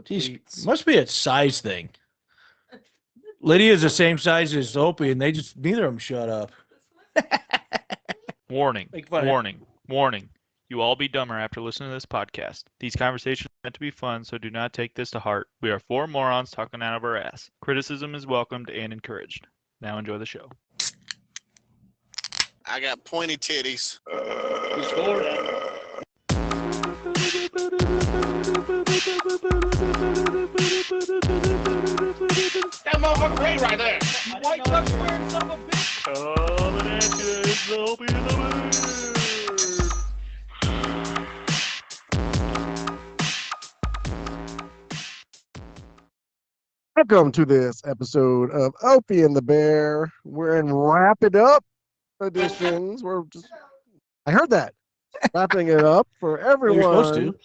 Must be a size thing. Lydia's the same size as Opie, and neither of them shut up. Warning, warning, warning. You all be dumber after listening to this podcast. These conversations are meant to be fun, so do not take this to heart. We are four morons talking out of our ass. Criticism is welcomed and encouraged. Now enjoy the show. I got pointy titties. That motherfucker great right there. White duck square son of a bitch. Coming at you, it's Opie and the Bear. Welcome to this episode of Opie and the Bear. We're in Wrap It Up editions. I heard that. Wrapping it up for everyone. You're supposed to.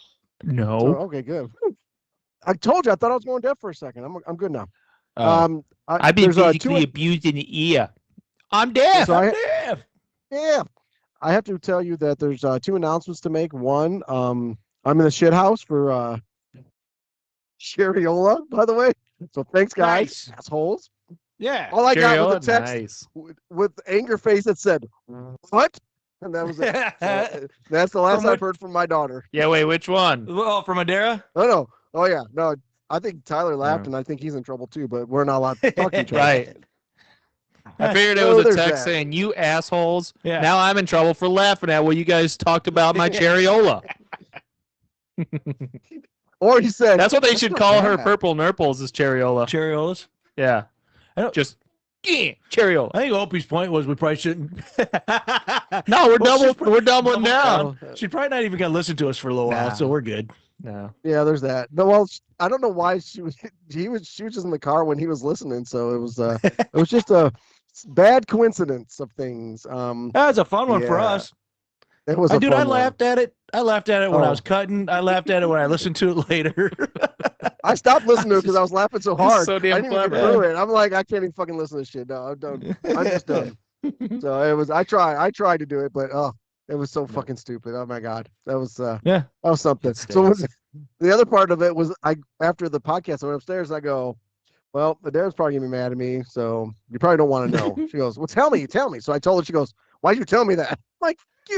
No. So, okay, good. I told you, I thought I was going deaf for a second. I'm good now. I've been physically abused in the ear. I'm deaf. So I'm deaf. Yeah. I have to tell you that there's two announcements to make. One, I'm in the shit house for Sherriola, by the way. So thanks, guys. Nice. Assholes. Yeah. All I got was a text Nice. with anger face that said, "What?" And that was it. So, that's the last I've heard from my daughter. Yeah, wait, which one? Well, from Adara? No. Oh, yeah. No, I think Tyler laughed, and I think he's in trouble too, but we're not allowed to talk to each other. Right. I figured it was a text saying, "You assholes." Yeah. Now I'm in trouble for laughing at what you guys talked about my Cherriola. Or he said, That's what they should call her. Purple Nurples is Cherriola. Cherriolas? Yeah. I don't, Just Cherriola. I think Opie's point was we probably shouldn't. No, we're Well, we're doubling down. She's probably not even going to listen to us for a little while, so we're good. No. Yeah, there's that. No, well, I don't know why she was just in the car when he was listening, so it was just a bad coincidence of things. That was a fun one for yeah. us. It was I fun laughed at it. I laughed at it when I Oh. was cutting. I laughed at it when I listened to it later. I stopped listening to it because I was laughing so hard. So damn I didn't even clever. get through it. I'm like, I can't even fucking listen to this shit. No, I'm done. I'm just done. So it was. I tried to do it, but it was so fucking stupid. Oh my god, that was Yeah. that was something. So the other part of it was after the podcast, I went upstairs. I go, well, Adara's probably gonna be mad at me, so you probably don't want to know. She goes, well, tell me. So I told her. She goes, why'd you tell me that? I'm like, you.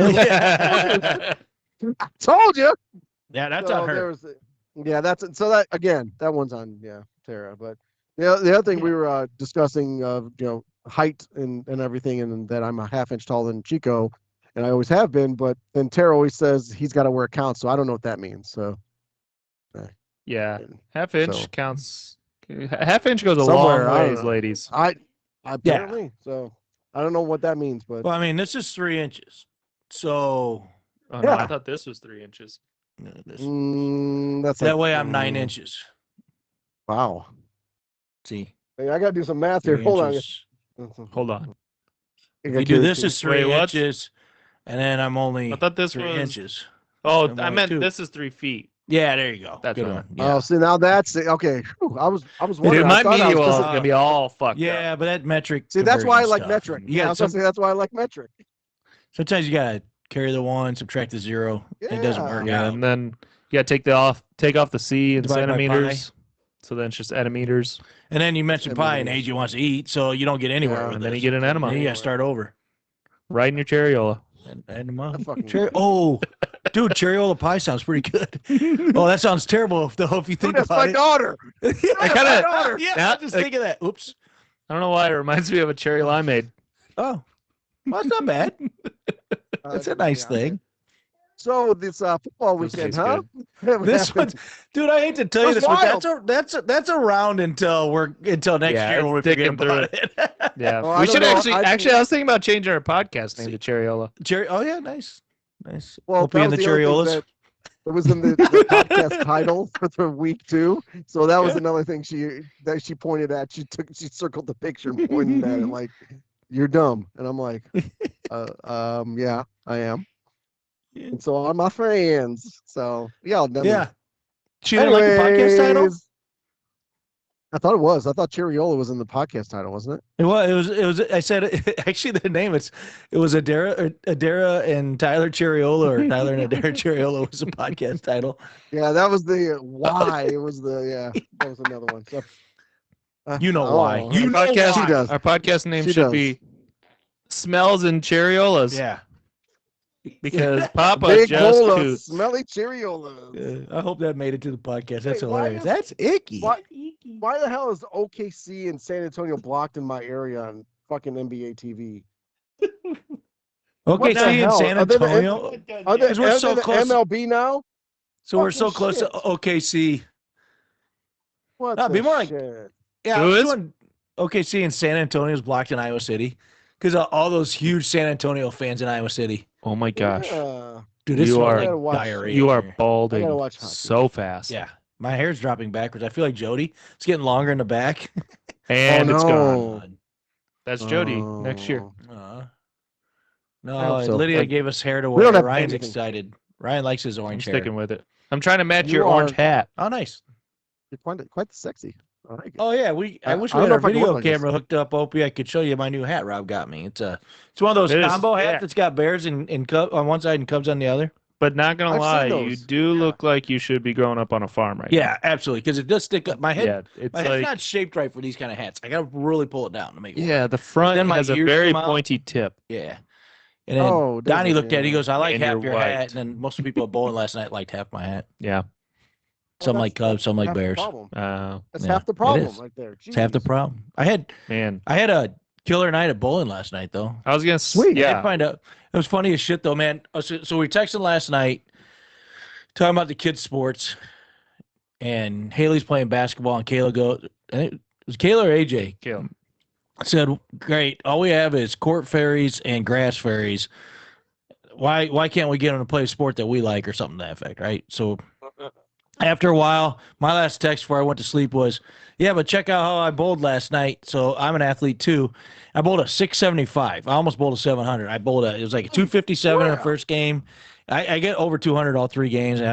I told you. Yeah, that's So on her. that one's on Tara. But the other thing we were discussing height and everything, and that I'm a half-inch taller than Chico, and I always have been. But then Tara always says he's got to wear counts, so I don't know what that means. So Yeah. Half inch So- counts. Half inch goes a Somewhere, long I don't ways, know. ladies. I apparently so I don't know what that means, but Well, I mean, this is 3 inches. So Oh, no, Yeah. I thought this was 3 inches. that's that like, way I'm 9 inches. Wow. See? Hey, I got to do some math here. 3 Hold inches. on. Hold on. I If got you do you- this is 3 Wait, what? inches, and then I'm only I thought this 3 was. inches. Oh, I'm I only meant 2. this is 3 feet. Yeah, there you go. That's Good what I one. meant. Yeah. Oh, see now that's it. Okay. Whew, I was wondering. Dude, I my thought I media was was just- gonna be all fucked up. Yeah, but that metric. See, that's why I conversion like stuff, metric. You I got was gonna say that's why I like metric. sometimes you gotta carry the 1, subtract the 0. It doesn't Yeah. work Yeah, out. and then you gotta take off the C in Divide by centimeters. So then it's just centimeters, And then you mentioned pi, and AJ wants to eat, so you don't get anywhere Yeah, with and then this. you get an enema Then you gotta start over. right in your Cherriola. Enema. That fucking- Oh, dude, Cherriola pie sounds pretty good. Oh, that sounds terrible though if you Dude, think that's about my it. daughter. I kinda- Yeah, Now- I just think of that. Oops. I don't know why it reminds me of a cherry limeade. Oh, well, that's not bad. That's a nice thing. So this football This weekend, tastes huh? This one, dude, I hate to tell you That's this, but that's around until next Yeah, year when we it's forget sticking through about it. Yeah, Well, I we don't should know. actually. I was thinking about changing our podcast name to Cherriola. Cherry. Oh yeah, nice. Well, Opie that and was the the other thing Cherriolas. that- It was in the podcast title for the week too. So that was another thing she pointed at. She circled the picture and pointed at it like, "You're dumb," and I'm like, yeah, I am. And so are my friends. So yeah, Yeah. She didn't like the podcast title. Anyways, I thought it was. I thought Cheriola was in the podcast title, wasn't it? It was. I said actually the name. It was Adara and Tyler Cheriola, or Tyler and Adara Cheriola was a podcast title. Yeah, that was the why. It was that was another one. So, You know why. oh, You know podcast, she does. Our podcast name She should does. be Smells and Cheriolas. Yeah. Because Papa Big just bowl of coots. smelly Cheriolas. I hope that made it to the podcast. That's Wait, why hilarious. is- That's icky. Why the hell is OKC and San Antonio blocked in my area on fucking NBA TV? Okay, the see in hell? San Are they the- Antonio. Are they, Because we're are so they the close. MLB now? So we're so fucking close to shit. OKC. What No, the be more like- shit? Yeah, Who I was is? doing OKC and San Antonio is blocked in Iowa City because all those huge San Antonio fans in Iowa City. Oh my gosh. Yeah. Dude, this You smells are- I gotta like watch- diarrhea. You in are here. balding I gotta watch hockey. so fast. Yeah, my hair's dropping backwards. I feel like Jody. It's getting longer in the back. And Oh, it's no. gone. That's Jody next year. Oh. Uh, I no, hope so. Lydia Like, gave us hair to we wear. don't have Ryan's anything. excited. Ryan likes his I'm orange hair. sticking with it. I'm trying to match You your orange are- hat. Oh, nice. You're quite sexy. I like it. Oh yeah, I wish I we don't had know our if I can video work like this. camera hooked up. Opie, I could show you my new hat Rob got me. It's one of those It is, combo hats yeah. that's got bears and cub on one side and cubs on the other. But not gonna I've lie, seen you those. do Yeah. look like you should be growing up on a farm right Yeah, absolutely. Because it does stick up. My now. head, Yeah, it's my head's like not shaped right for these kind of hats. I gotta really pull it down to make it work. yeah, the front Then my has a ears very come out. pointy tip. Yeah. And then Oh, does Donnie it? looked at it. He Yeah. goes, I like And half you're your white. hat. And then most people at bowling last night liked half my hat. Yeah. Some like that's cubs, some like half the bears. problem. That's yeah, half the it problem is. right there. It's half the Jeez. problem. I had Man, a killer night at bowling last night though. I was gonna Sweet. I Yeah. did find out. It was funny as shit though, man. So we texted last night talking about the kids' sports, and Haley's playing basketball, and Kayla goes, and it was Kayla or AJ Caleb. said, "Great, all we have is court fairies and grass fairies. Why can't we get them to play a sport that we like or something to that effect, right?" So after a while, my last text before I went to sleep was, "Yeah, but check out how I bowled last night." So I'm an athlete too. I bowled a 675. I almost bowled a 700. It was like a 257 in the Wow. first game. I get over 200 all three games. And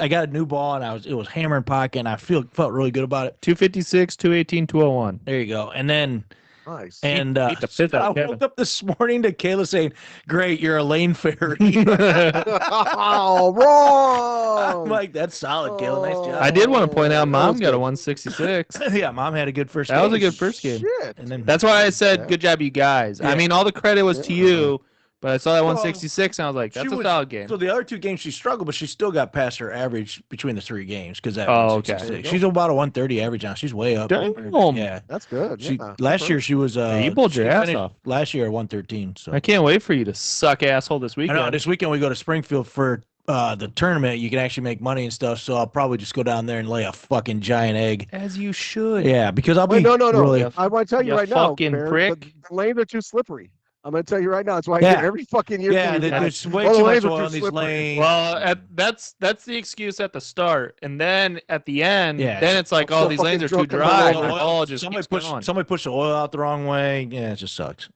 I got a new ball and it was hammering pocket and I felt really good about it. 256, 218, 201. There you go. And then Nice. and beat the piss out I of Kevin. woke up this morning to Kayla saying, "Great, you're a lane fairy." Oh, wrong. I'm like, "That's solid, Kayla. Nice job." I did want to point out, That Mom was got a good. 166. Yeah, Mom had a good first That was a game. good first game. Shit. And then That's why I said, Yeah. good job, you guys. I Yeah. mean, all the credit was to Yeah. you, but I saw that Well, 166, and I was like, that's she a was- solid game. So the other two games she struggled, but she still got past her average between the three games because that. Oh, okay. 166. She's about a 130 average now. She's way up. Damn. Yeah. That's good. She yeah. last year she was you bowled your she ass finished off. last year at 113. So I can't wait for you to suck asshole this I weekend. know this weekend we go to Springfield for the tournament. You can actually make money and stuff. So I'll probably just go down there and lay a fucking giant egg. As you should. Yeah, because I'll be Wait, no. really. I want to tell you You right now, fucking Bear, prick. the lanes are too slippery. I'm going to tell you right now. That's why I Yeah. hear every fucking year. Yeah, from you guys, there's way "Oh, the too much lanes are oil too in these slippery." lanes. Well, that's the excuse at the start, and then at the end, Yeah. then it's like, I'm oh, so these lanes are too fucking drunk dry. and and oil- it all just somebody keeps going. somebody pushed the oil out the wrong way. Yeah, it just sucks.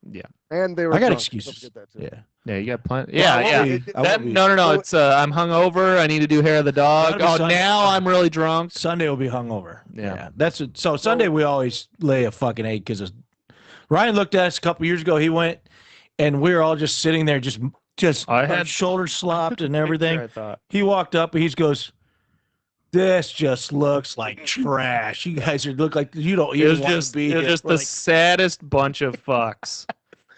And they were I got drunk. excuses. Don't forget that, too. Yeah. Yeah, you got plenty. Well, Yeah, I won't yeah. be- I That, won't be. no. So- It's I'm hungover. I need to do hair of the dog. That'll be Oh, Sunday. now I'm really drunk. Sunday will be hungover. Yeah. That's it. So Sunday we always lay a fucking egg because Ryan looked at us a couple years ago. He went and we were all just sitting there, just I our had- shoulders slopped and everything. I thought. He walked up and he goes, "This just looks like trash. You guys look like you don't It even was want just, to be it was here." just We're the like, saddest bunch of fucks.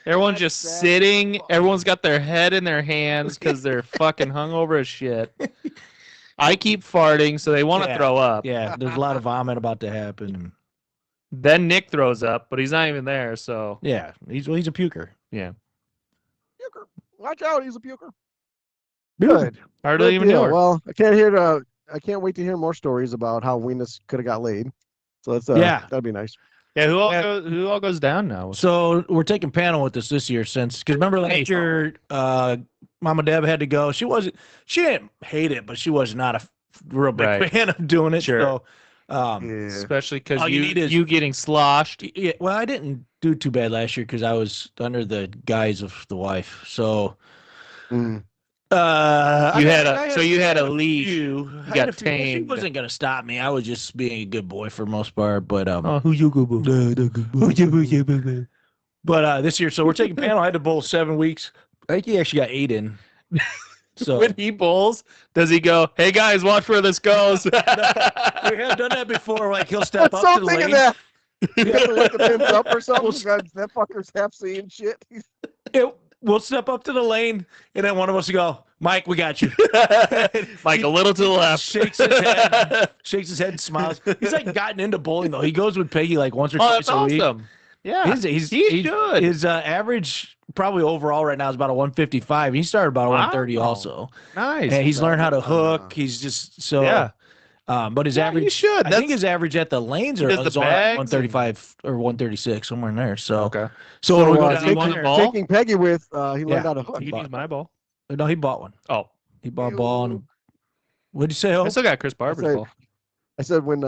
Everyone's just Sad sitting. fuck. Everyone's got their head in their hands because they're fucking hungover as shit. I keep farting, so they want to Yeah. throw up. yeah, there's a lot of vomit about to happen. Then Nick throws up, but he's not even there. So Yeah, he's a puker. yeah, Puker. Watch out, he's a puker. Good. hardly Good even deal. knew her. Well, I can't wait to hear more stories about how Venus could have got laid. So that's Yeah. that'd be nice. Yeah, who all Yeah. who all goes down now? So we're taking panel with us this year because remember last year, Mama Deb had to go. She didn't hate it, but she was not a real big Right. fan of doing it. Sure. So, Yeah. Especially because all you you need is- you getting sloshed. yeah, well, I didn't do too bad last year because I was under the guise of the wife. So Mm. I You had got- I a so you had a leash. few. I got had a few. She tamed. wasn't gonna stop me. I was just being a good boy for the most part. But who's your good boy? but this year, so we're taking panel. I had to bowl 7 weeks. I think he actually got 8 in. So When he bowls, does he go, "Hey guys, watch where this goes"? we have done that before. Like he'll step I'm up so to the thinking lane. that. You have to let the pins up or something. Well, God, that fucker's half seeing shit. We'll step up to the lane, and then one of us will go, Mike, we got you. Mike, a little to the left. Shakes his head and smiles. He's like gotten into bowling though. He goes with Peggy like once or Oh, twice that's a week. awesome. Yeah, He should. His average probably overall right now is about a 155. He started about a 130 Wow. also. Nice. And he's learned how to hook. Wow. He's just so Yeah. But his Yeah, average, you should. I think his average at the lanes are does the is on bags 135 or 136 somewhere in there. So Okay. so when we go does he down want there, the ball? Taking Peggy with, he learned Yeah. how to hook. You can use my ball. no, he bought one. Oh, He bought a ball. And, what'd you say? I Oh, still got Chris Barber's said- ball. I said when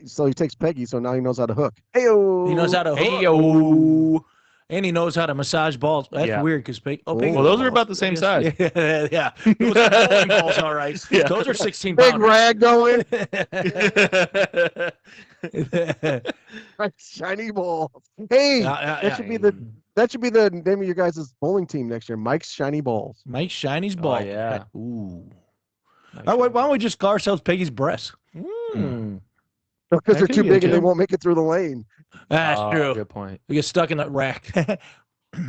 so he takes Peggy, so now he knows how to hook. Heyo. he knows how to hook. Hey-yo. And he knows how to massage balls. That's Yeah. weird because Peggy. Well, Well, those are about the same size. Yeah, yeah. Those are bowling balls, all right. Yeah. Those are 16 Big pounders. rag going. Shiny ball. Hey, that should be the name of your guys' bowling team next year. Mike's Shiny Balls. Mike Shiny's ball. yeah. Ooh. Why don't we just call ourselves Peggy's breasts? Hmm. Because That they're could too be a big and they gym. won't make it through the lane. That's Oh, true. Good point. We get stuck in that rack. I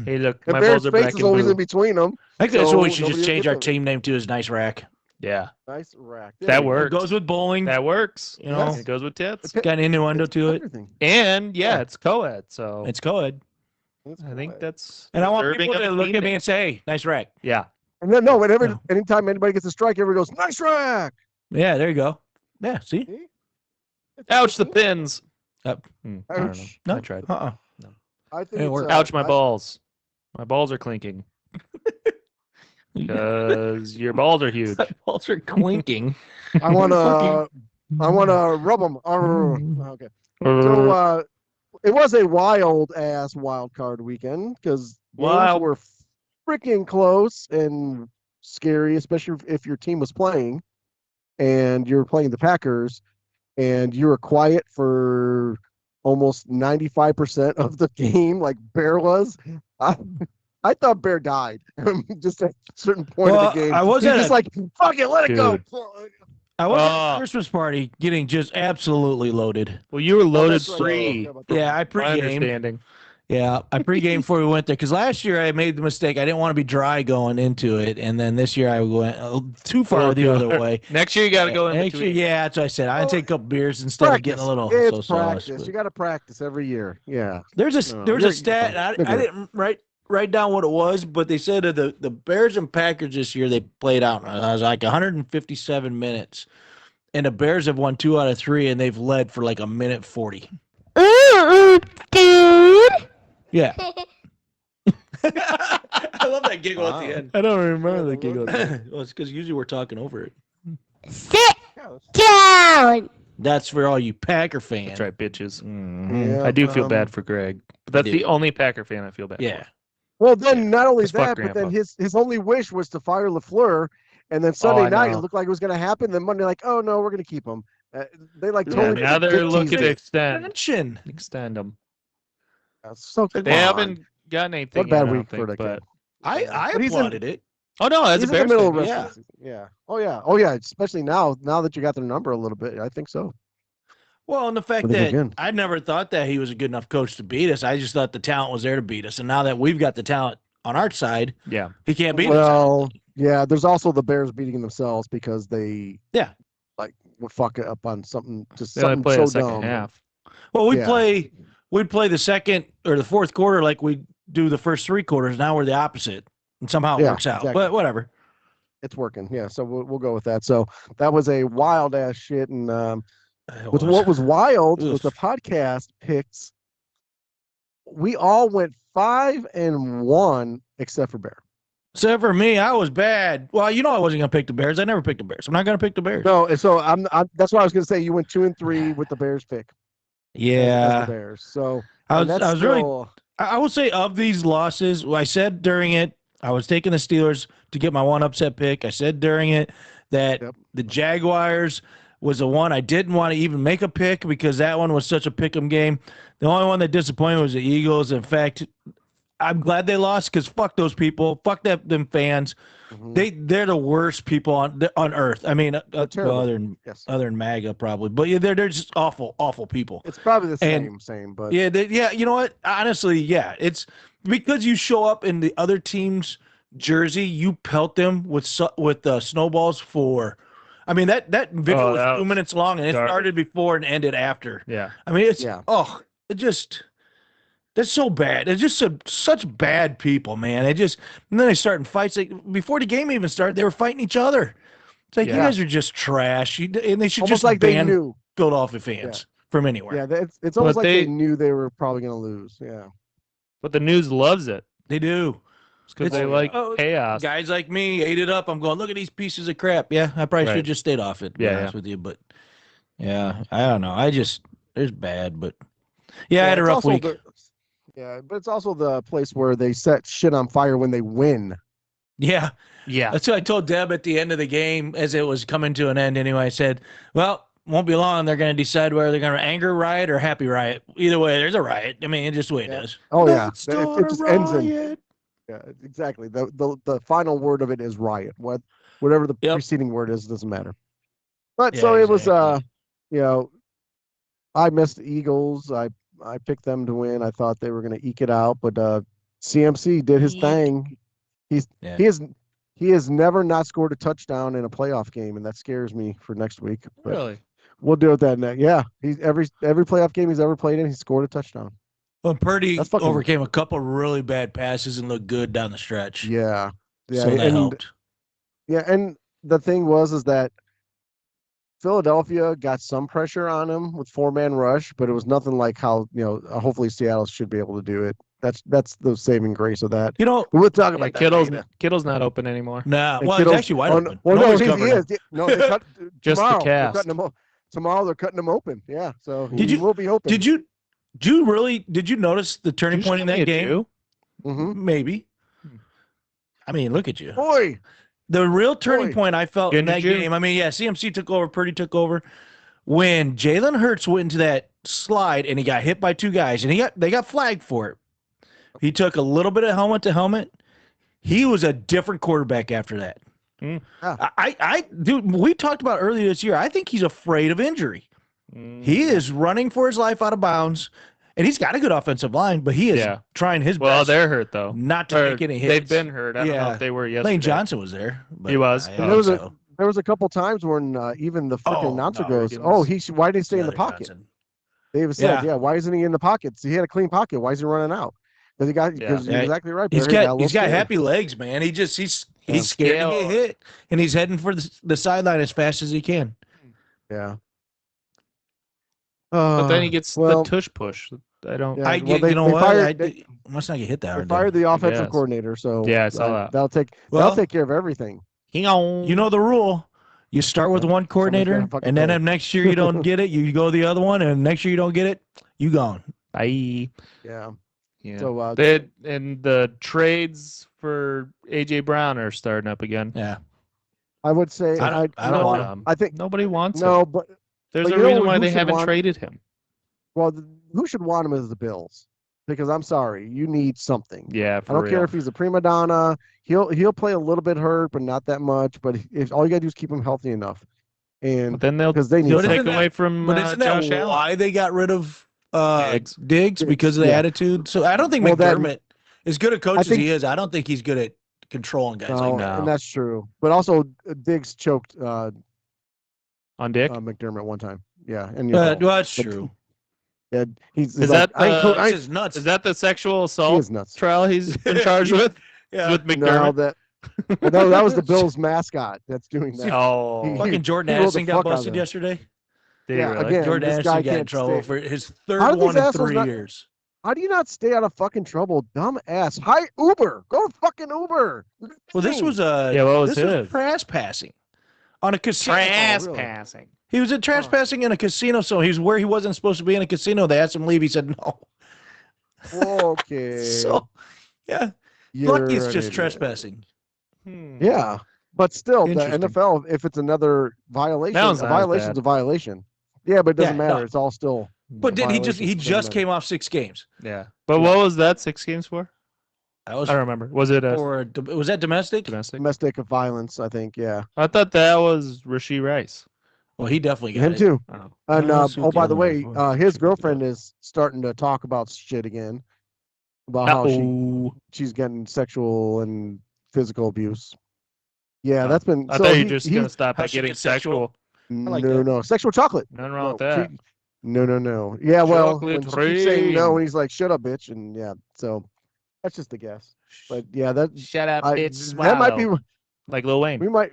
Hey, look, And my Bear's balls are face black is and always blue. in between them. think that's So what we should nobody just will change get our them. team name to is Nice Rack. Yeah, Nice rack. There that you go. works. It goes with bowling. That works. You know, It goes with tits. It's- got an innuendo it's to it. everything. And Yeah. it's co-ed, so It's co-ed. It's I think cool. that's. And I want deserving people of to a look team at me name. and say, hey, nice rack. Yeah. And then no, whenever Yeah. anytime anybody gets a strike, everybody goes, nice rack. Yeah, there you go. Yeah, see? See? It's Ouch, the team. pins. Yep. I don't know. Ouch. No. I tried. Uh-uh. I think It it's, worked. Ouch, my I- balls. My balls are clinking because your balls are huge. My balls are clinking. I wanna rub them. Okay. So it was a wild ass wild card weekend because games Wild. were freaking close and scary, especially if your team was playing and you were playing the Packers and you were quiet for almost 95% of the game, like Bear was. I thought Bear died just at a certain point Well, of the game. I was He's at just a- like, fuck it, let it go. I was at Oh. a Christmas party getting just absolutely loaded. Well, you were loaded that's right. free. Yeah, I My pre-gamed. understanding. Yeah, I pre-gamed before we went there because last year I made the mistake. I didn't want to be dry going into it, and then this year I went too far the other way. Next year you got to go in Next year, between. yeah, that's what I said. I take a couple beers instead of getting a little. It's so practice. but You got to practice every year. Yeah. There's a No, there's you're a stat. I good. didn't write down what it was, but they said that the Bears and Packers this year they played out. I was like 157 minutes, and the Bears have won 2 out of 3, and they've led for like a minute 40. Yeah. I love that giggle at the end. I don't remember the the giggle. Well, it's because usually we're talking over it. Sit down. That's for all you Packer fans. That's right, bitches. Mhm. Yeah, I do feel bad for Greg, but that's do. the only Packer fan I feel bad Yeah. for. Well, then not only 'Cause fuck that, but then Grandpa. his only wish was to fire LaFleur, and then Sunday I night it know. looked like it was going to happen. Then Monday, like, oh no, we're going to keep him. They like Yeah, totally Now they're dick looking teased to it. extend Extension. them. So They come haven't on. gotten anything. What a bad yet, I week don't for think, the but kid. I But he's in- applauded it. oh no, as He's a in the Bears middle fan, of yeah. wrestling season. Yeah. Oh yeah. Especially now that you got their number a little bit. I think so. Well, and the fact I think that again. I never thought that he was a good enough coach to beat us. I just thought the talent was there to beat us. And now that we've got the talent on our side, yeah. he can't beat us. Well, yeah. There's also the Bears beating themselves because they like would fuck it up on something just They only something play so the second dumb. half. Well, we'd Yeah. play the second or the fourth quarter like we do the first 3 quarters. Now we're the opposite. And somehow it Yeah, works out. exactly. But whatever. It's working. Yeah. So we'll go with that. So that was a wild ass shit. And with It what was wild Oof. with the podcast picks, we all went 5-1 except for Bear. Except for me, I was bad. Well, you know I wasn't gonna pick the Bears. I never picked the Bears. I'm not gonna pick the Bears. No, and so I'm that's what I was gonna say. You went 2-3 with the Bears pick. As Yeah. the Bears. So I and was that's really still- I will say of these losses, I said during it, I was taking the Steelers to get my one upset pick. I said during it that the Jaguars was the one I didn't want to even make a pick because that one was such a pick'em game. The only one that disappointed was the Eagles. In fact, I'm glad they lost because fuck those people. Fuck them fans. Mhm. They're the worst people on earth. I mean, terrible. other than MAGA probably, but yeah, they're just awful people. It's probably the And- same, but Yeah, you know what? Honestly, yeah, it's because you show up in the other team's jersey, you pelt them with snowballs for. I mean that video was that 2 minutes long, and it garbage. started before and ended after. Yeah. I mean, it's Yeah. that's so bad. It's just such bad people, man. And then they start in fights. Before the game even started, they were fighting each other. It's like you Yeah. guys are just trash. And they should almost just like they ban knew. Philadelphia fans from anywhere. Yeah, it's almost But like they they- knew they were probably going to lose. Yeah. But the news loves it They do. because It's- they like oh, chaos. Guys like me ate it up. I'm going, look at these pieces of crap. Yeah, I probably should Right. have just stayed off it, to be Yeah, honest with you. But yeah, I don't know. There's bad, but yeah, I had a it's rough also week. but it's also the place where they set shit on fire when they win. Yeah. Yeah. That's what I told Deb at the end of the game as it was coming to an end anyway. I said, well, won't be long. They're going to decide whether they're going to anger riot or happy riot. Either way, there's a riot. I mean, it's just the way it is. Oh yeah, Let's it start just a ends in riot. yeah, exactly. The final word of it is riot. Whatever the Yep. preceding word is doesn't matter. But Yeah, so it was exactly. I missed the Eagles. I picked them to win. I thought they were going to eke it out, but CMC did his thing. Yeah. He has never not scored a touchdown in a playoff game, and that scares me for next week. But Really? we'll deal with that next. Yeah, he's every playoff game he's ever played in, he scored a touchdown. Well, Purdy That's fucking- overcame a couple really bad passes and looked good down the stretch. Yeah, So that helped. Yeah, and the thing is that Philadelphia got some pressure on him with 4-man rush, but it was nothing like how hopefully Seattle should be able to do it. That's the saving grace of that. You know, We'll talk Yeah, about that later. Kittle's not open anymore. nah, And well, it's Kittle's- actually wide oh, open. Well, no, Nobody's he covering is. No, they cut Just the tomorrow. They're cast. cutting him tomorrow. They're cutting him open. Yeah, so Did he you- will be open. Did you notice the turning point in that game? Mm-hmm. Maybe. I mean, look at you. Boy, The real turning Boy. point I felt in Ginger that Jew. game, I mean, yeah, CMC took over, Purdy took over. When Jalen Hurts went into that slide and he got hit by two guys, and they got flagged for it. He took a little bit of helmet to helmet. He was a different quarterback after that. Mm. I dude, we talked about earlier this year. I think he's afraid of injury. He is running for his life out of bounds, and he's got a good offensive line, but he is Yeah. trying his Well, best they're hurt though. not to Or take any hits. they've been hurt. I don't know Yeah. if they were yesterday. Lane Johnson was there. But He was. I And don't there was think a- so. there was a couple times when even the freaking Oh, announcer no, goes, Riggins. why did he stay in the Other pocket? Johnson. David said, Yeah. why isn't he in the pocket? So he had a clean pocket. Why is he running out? Because Yeah. you're exactly right. He's Barry, a got little scared. happy legs, man. He's Yeah. scared to get hit, and he's heading for the sideline as fast as he can. Yeah. But then he gets well, the tush push. I don't. Yeah, You know they what? fired- I must not get hit that They hard. fired the offensive guess. coordinator, so Yeah, I saw that. That'll Well, take care of everything. Hang on. you know the rule. You start with Yeah. one coordinator, gotta fucking and then pay. if next year you don't get it, you go the other one, and next year you don't get it, you gone. Bye. Yeah. Yeah. So And the trades for AJ Brown are starting up again. Yeah. I would say I don't No, want him. I think Nobody wants him. no, but There's but a you know reason who why they should haven't want- traded him. well, who should want him is the Bills, because I'm sorry, you need something. Yeah, I for don't real. care if he's a prima donna. He'll play a little bit hurt, but not that much. But if all you gotta do is keep him healthy enough, But and then they'll because they need So take isn't something. away from But isn't that Josh Allen. why they got rid of Diggs. Diggs because of the Yeah. attitude? So I don't think Well, that- McDermott, as good a coach as think- he is, I don't think he's good at controlling guys No, like that. and that's true. But also, Diggs choked on Dick. McDermott one time. Yeah, and Well, that's but- true. yeah, he's Is like, that I ain't co- the- I This ain't- is nuts. Is that the sexual he assault is nuts. trial he's been charged with? Yeah. With No, McDermott? that was the Bills mascot that's doing that. Oh, Fucking Jordan he rolled the Addison got fuck out of busted him. yesterday. did Yeah, he really? again, Jordan this Addison guy got in can't trouble stay- for his How third do these one in assholes 3 not- years. How do you not stay out of fucking trouble, dumb ass? Hi, Uber. Go to fucking Uber. Well, this was Yeah, what was this was his? trespassing on a casino. really? Trespassing. He was trespassing in a casino, so he was where he wasn't supposed to be in a casino. They asked him to leave. He said no. okay. So, yeah, Lucky it's You're just an idiot. trespassing. Yeah, but still, the Interesting. NFL, if it's another violation, That one's a not as violation's bad. a violation. Yeah, but it doesn't Yeah, matter. no. It's all still. But did he just violations, doesn't just matter. came off 6 games? Yeah. But Yeah. what was that 6 games for? That was I don't remember. Was it a for was that domestic? domestic? Domestic violence, I think. Yeah, I thought that was Rasheed Rice. Well, he definitely got him it. too. Oh. And Let's see oh, what by the the other way, ones were. his girlfriend is starting to talk about shit again, about how she's getting sexual and physical abuse. Yeah, Oh. that's been. I so thought you he, were just he, gonna stop how at she getting gets sexual. sexual. like no, that. no, sexual chocolate. Nothing wrong with No, that. no. Yeah, well, when Chocolate she keeps saying no, rain. and he's like, "Shut up, bitch," and yeah, so that's just a guess. But yeah, that Shut up, I, bitch. that might be. Swallow. Like Lil Wayne. We might.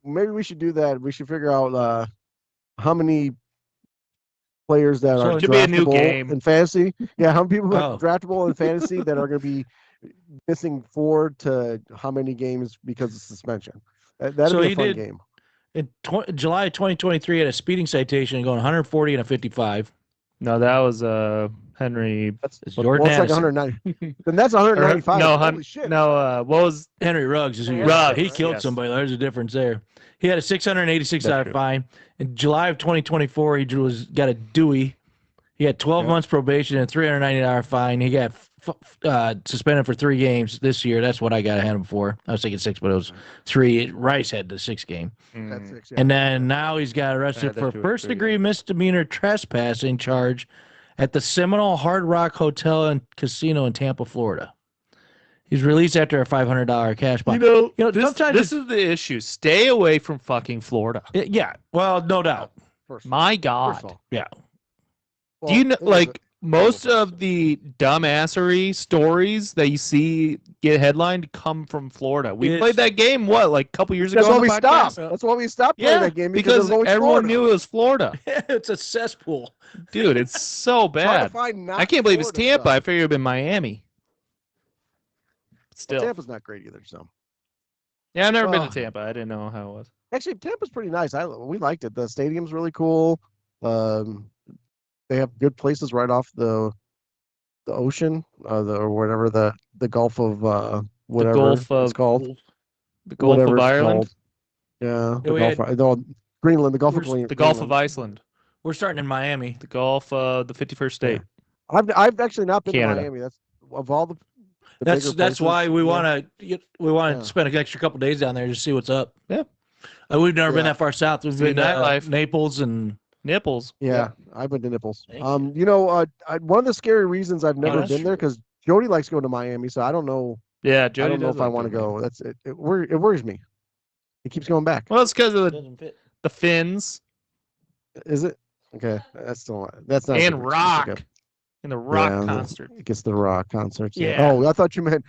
Maybe we should do that. We should figure out how many players that So are it should be a new draftable game. in fantasy. Yeah, how many people are Oh. draftable in fantasy that are going to be missing 4 to how many games because of suspension? That'd So be he a fun did- game. In July 2023, had a speeding citation going 140 and a 55. No, that was Henry. That's It's well, Jordan it's like Addison. 190. Then that's 195. No, Holy shit. no. What was Henry Ruggs is who you're Ruggs, right. He right? killed Yes. somebody. There's a difference there. He had a $686 That's true. fine. In July of 2024, he got a Dewey. He had 12 Yep. months probation and a $390 fine. He got suspended for 3 games this year. That's what I got him for. I was thinking 6, but it was 3. Rice had the 6 game. That's 6, yeah. And then now he's got arrested Yeah, for that's true. first degree misdemeanor trespassing charge at the Seminole Hard Rock Hotel and Casino in Tampa, Florida. He's released after a $500 cash bond. You know, sometimes this is the issue. Stay away from fucking Florida. yeah, well, no doubt. First, My first God. of all. Yeah. Do you know, Well, like, most of the dumbassery stories that you see get headlined come from Florida? We It's- played that game, what, a couple years that's ago? why on we the stopped. podcast? That's why we stopped playing Yeah, that game because it was always everyone Florida. knew it was Florida. It's a cesspool. Dude, it's so Try to bad. find not I can't believe it's Florida Tampa. stuff. I figured it'd been Miami. Still. Well, Tampa's not great either. So Yeah, I've never been Well- to Tampa. I didn't know how it was. actually, Tampa's pretty nice. We liked it. The stadium's really cool. They have good places right off the ocean, or whatever the Gulf of whatever Gulf it's of- called. The Gulf Whatever of it's Ireland? called. Yeah, the we Gulf. No, Greenland. The Gulf of Where's Greenland. The Gulf of Iceland. We're starting in Miami. The Gulf of the 51st state. I've actually not been Canada. to Miami. That's of all the That's bigger that's places, why we yeah. want to Yeah. spend an extra couple days down there to see what's up. Yeah. We've never been Yeah. that far south. We've Good been to nightlife. Naples and Nipples. Yeah, I've been to Nipples. Thank you. One of the scary reasons I've never that's been there because Jody likes going to Miami, so I don't know. Yeah, Jody I don't know does if I like want to doing go. That's it. It worries me. He keeps going back. that. Well, it's because of doesn't fit. the Finns Is it? Okay, that's not a good and excuse, rock. okay. And the rock Yeah, concert. It gets the rock concerts. Yeah. Oh, I thought you meant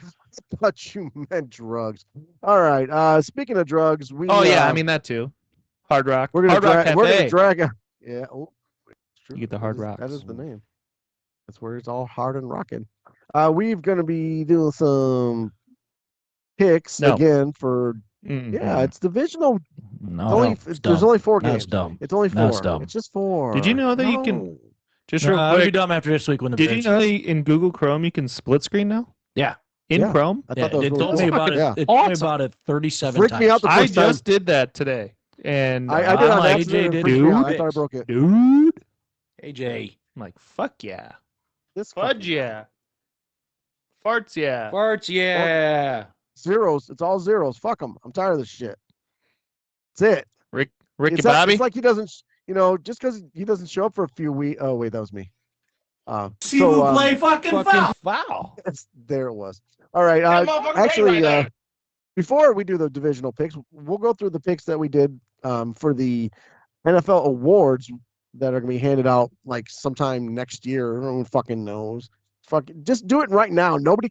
drugs. All right. Speaking of drugs, Oh, yeah, I mean that too. Hard Rock. we're gonna Hard Rock drag. We're gonna Cafe. drag. Yeah. Oh, it's true. You get the Hard That is- That Rocks. is the name. That's where it's all hard and rocking. We're gonna be doing some picks No. again for Mhm. yeah. It's divisional. No, Only, no, it's there's dumb. only 4 No, games. it's dumb. It's only 4. No, it's dumb. It's just 4. Did you know that you can- No. Just No, real I'll be quick. dumb after this week when the Did you Braves- know that in Google Chrome you can split screen now? Yeah. In Yeah. Chrome? I Yeah, thought that was it really told me cool. about it. Yeah. It told me Awesome. about it 37 Freaked times. me out the I first time. just did that today. And I did I'm on like, accident. and it did freaked me out. I too. thought I broke it. dude. AJ. I'm like, fuck yeah. This Fudge fucking- yeah. Farts yeah. Farts, yeah. Zeros. It's all zeros. Fuck them. I'm tired of this shit. That's it. Ricky It's, not- Bobby. it's like he doesn't. Just because he doesn't show up for a few weeks. Oh wait, that was me. See who play fucking foul. There it was. All right. That motherfucker Actually, right there. before we do the divisional picks, we'll go through the picks that we did for the NFL awards that are going to be handed out like sometime next year. No one fucking knows. Just do it right now. Nobody.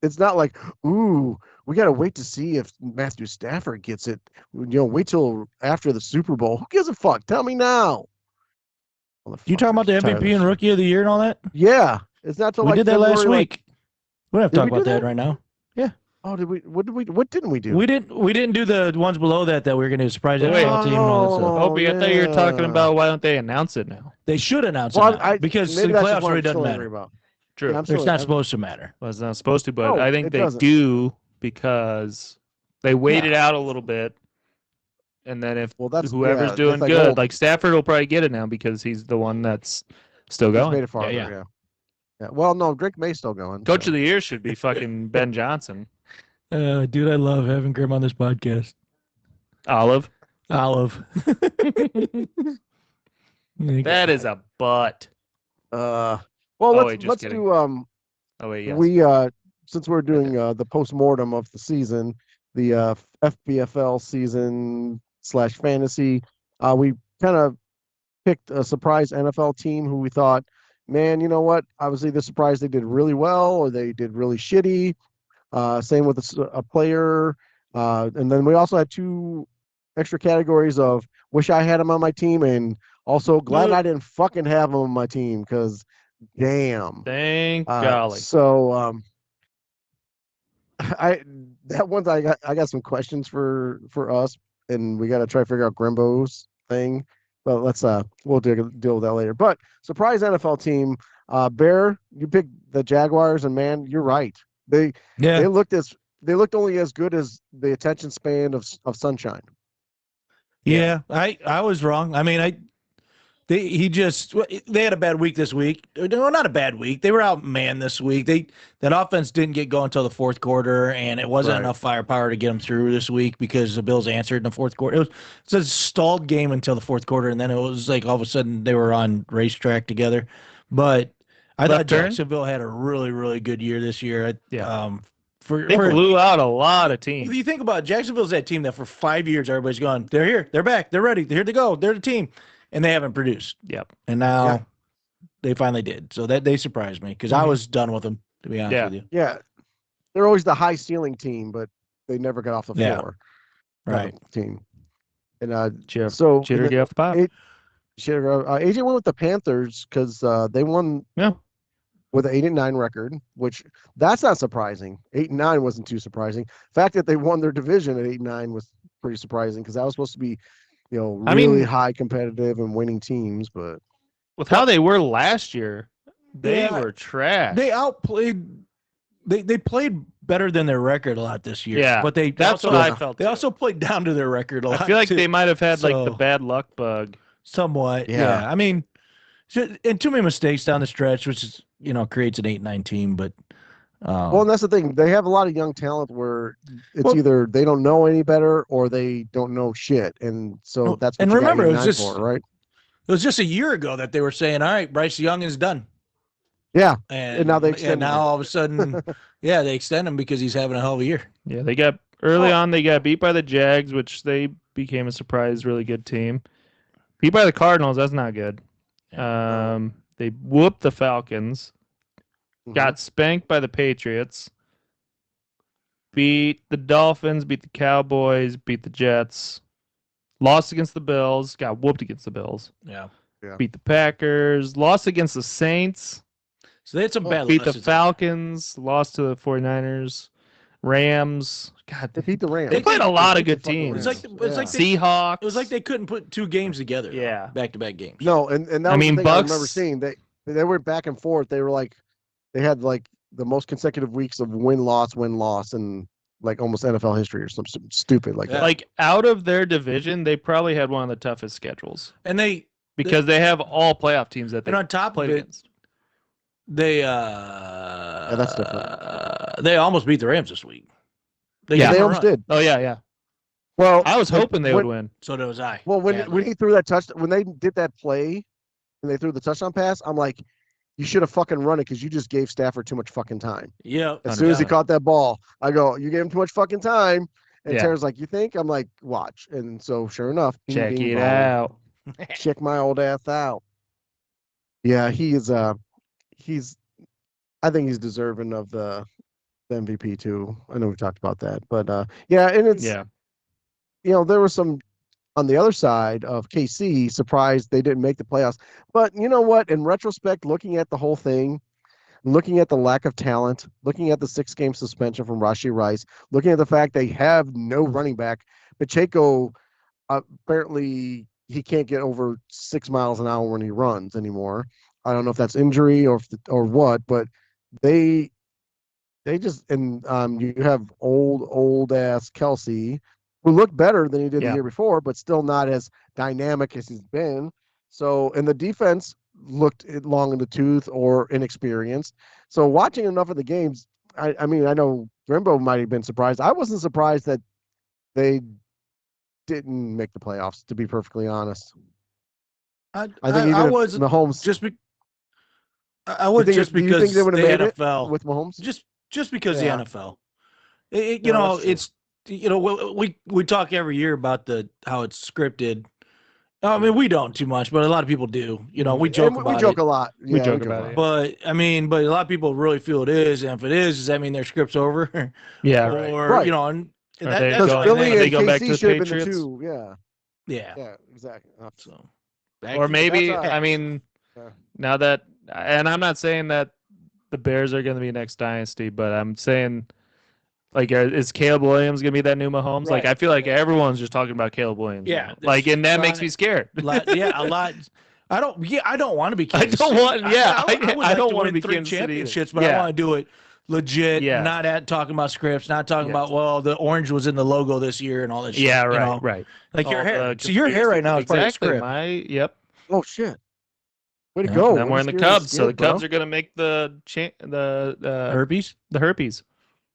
It's not like, ooh, we got to wait to see if Matthew Stafford gets it. Wait till after the Super Bowl. Who gives a fuck? Tell me now. You talking about the Motherfuckers, tired of MVP and this Rookie of the Year and all that? shit. Yeah, it's not till We like did that last February, like- week. We don't have to Did talk we do about that that? right now. Oh, did we? What didn't we do? We didn't do the ones below that we were going to surprise Wait. NFL team and all that stuff. Oh, Opie, I thought you were talking yeah. about why don't they announce it now? They should announce Well, it now, because the maybe that's just playoffs what really I'm doesn't still matter. angry about. True. Yeah, I'm It's still- not I'm- supposed to matter. Well, it's not supposed to, but No, I think it they doesn't. do because they waited out a little bit. And then if Well, that's whoever's yeah, doing it's like, good, oh, like Stafford will probably get it now because he's the one that's still he's going. made it farther. yeah. Yeah. Well, no, Drake May's still going. Coach so. of the year should be fucking Ben Johnson. Dude, I love having Grim on this podcast. Olive. Olive. That is a butt. Well, wait, just let's kidding. do Oh wait, yes. we since we're doing the post-mortem of the season, the FBFL season / fantasy, we kind of picked a surprise NFL team who we thought, man, you know what? I was either surprised they did really well or they did really shitty. Same with a player, and then we also had 2 extra categories of wish I had him on my team and also glad I didn't fucking have him on my team because damn. Thank golly. So I got some questions for us, and we got to try to figure out Grimbo's thing. But let's we'll deal with that later. But surprise NFL team, Bear, you picked the Jaguars, and man, you're right. They looked only as good as the attention span of Sunshine. Yeah, I was wrong. I mean, they had a bad week this week. No, not a bad week. They were outmanned this week. That offense didn't get going until the fourth quarter, and it wasn't Right. enough firepower to get them through this week because the Bills answered in the fourth quarter. It's a stalled game until the fourth quarter, and then it was like all of a sudden they were on racetrack together. But I thought Left turn? Jacksonville had a really, really good year this year. Yeah. For They blew out a lot of teams. if you think about it, Jacksonville's that team that for 5 years everybody's gone, they're here, they're back, they're ready, they're here to go, they're the team, and they haven't produced. Yep. And now Yeah. they finally did. So that they surprised me because I was done with them, to be honest Yeah. with you. Yeah, they're always the high ceiling team, but they never got off the Yeah. floor. Right. Team. And Chitter, so Chitter get off the pot. AJ went with the Panthers because they won Yeah. with an 8-9 record, which that's not surprising. 8-9 wasn't too surprising. The fact that they won their division at 8-9 was pretty surprising because that was supposed to be, I really mean- high competitive and winning teams. But With how they were last year, they Yeah. were trash. They outplayed. They played better than their record a lot this year. Yeah, but That's also, what I felt. They too. also played down to their record a lot. I feel like too. they might have had like the So- bad luck bug. Somewhat, Yeah. yeah. I mean, and too many mistakes down the stretch, which is creates an 8-9 team. But well, and that's the thing. They have a lot of young talent where it's Well- either they don't know any better or they don't know shit, and so Well, that's what and you remember, got it was 8-9 just- for, right? it was just a year ago that they were saying, "All right, Bryce Young is done." Yeah, And now they extended now him. all of a sudden, yeah, they extend him because he's having a hell of a year. Yeah, they got early on. They got beat by the Jags, which they became a surprise, really good team. Beat by the Cardinals. That's not good. They whooped the Falcons. Mhm. Got spanked by the Patriots. Beat the Dolphins. Beat the Cowboys. Beat the Jets. Lost against the Bills. Got whooped against the Bills. Yeah. Beat the Packers. Lost against the Saints. So they had some bad Beat the losses. Falcons. Lost to the 49ers. Rams. God, They beat the Rams. They played a lot of beat the good fucking teams. It's Rams. like Yeah. Seahawks. It was like they couldn't put 2 games together. Yeah. Back-to-back games. No, and that I was mean, the thing I remember Bucks- seeing. They were back and forth. They were like, they had like the most consecutive weeks of win-loss in like almost NFL history or something stupid like Yeah. that. Like out of their division, they probably had one of the toughest schedules And because they have all playoff teams that they and on top of played it, against. they that's different. they almost beat the Rams this week. Yeah. got They on a almost run. did. Oh yeah, yeah. Well, I was like, hoping they would win. So was I. Well, when Badly. he threw that touchdown, when they did that play, and they threw the touchdown pass, I'm like, you should have fucking run it because you just gave Stafford too much fucking time. Yeah. As soon as he 100%. caught that ball, I go, you gave him too much fucking time. And Yeah. Tara's like, you think? I'm like, watch. And so sure enough, bing, Check bing, it bong. out. Check my old ass out. Yeah, he is he's I think he's deserving of the MVP too. I know we talked about that. But yeah, and it's Yeah. there was some on the other side of KC surprised they didn't make the playoffs. But you know what? In retrospect, looking at the whole thing, looking at the lack of talent, looking at the 6-game suspension from Rashee Rice, looking at the fact they have no running back, Pacheco apparently he can't get over 6 miles an hour when he runs anymore. I don't know if that's injury or what, but they just and you have old ass Kelsey, who looked better than he did the year before, but still not as dynamic as he's been. So, and the defense looked long in the tooth or inexperienced. So, watching enough of the games, I mean, I know Grimbo might have been surprised. I wasn't surprised that they didn't make the playoffs, to be perfectly honest. I think I was Mahomes just I would just do you because think they would the have made NFL it with Mahomes? just because Yeah. the NFL. Yeah, that's true. It's we talk every year about how it's scripted. I mean, we don't too much, but a lot of people do. We joke And about we joke it. a lot. We Yeah, joke about it. But I mean, but a lot of people really feel it is, and if it is, does that mean their script's over? Yeah, Or right. and Are that, they that's Because going- why Philly they and go back to KC the should have been the Patriots? two. Yeah, yeah. exactly. So Or maybe, That's I mean, Yeah. now that, and I'm not saying that the Bears are going to be next dynasty, but I'm saying, like, is Caleb Williams going to be that new Mahomes? Like, Right. I feel like everyone's just talking about Caleb Williams. Yeah, now. Like, and that makes me scared. a lot. I don't want to be. I Kansas don't City. want- yeah, I would I like don't to wanna win be 3 Kansas City either. championships, but I Yeah. want to do it legit. Yeah. Not talking about scripts. Not talking Yes. about the orange was in the logo this year and all that shit. Yeah, you right, know? right. Like your All hair. the So your hair right now is part of the exactly. script. Yep. Oh shit! Way to Yeah. go! And I'm wearing the Cubs, so the Cubs are going to make the Herpes. the herpes.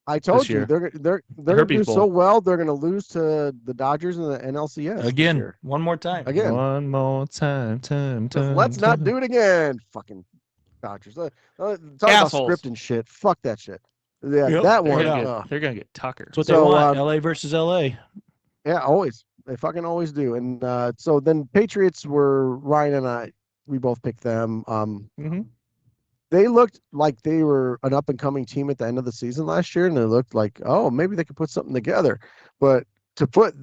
I told this you year. they're going to Herpes do Bowl. so well. They're going to lose to the Dodgers and the NLCS this Again, year. one more time. Again. One more time. Let's not do it again. Fucking Dodgers. Talk about Assholes. script and shit. Fuck that shit. Yeah, Yep. that They're one. gonna get Tucker. That's what So, they want. LA versus LA. Yeah, always. They fucking always do. And so then Patriots were Ryan and I. We both picked them. Mhm. They looked like they were an up and coming team at the end of the season last year, and they looked like, oh, maybe they could put something together. But to put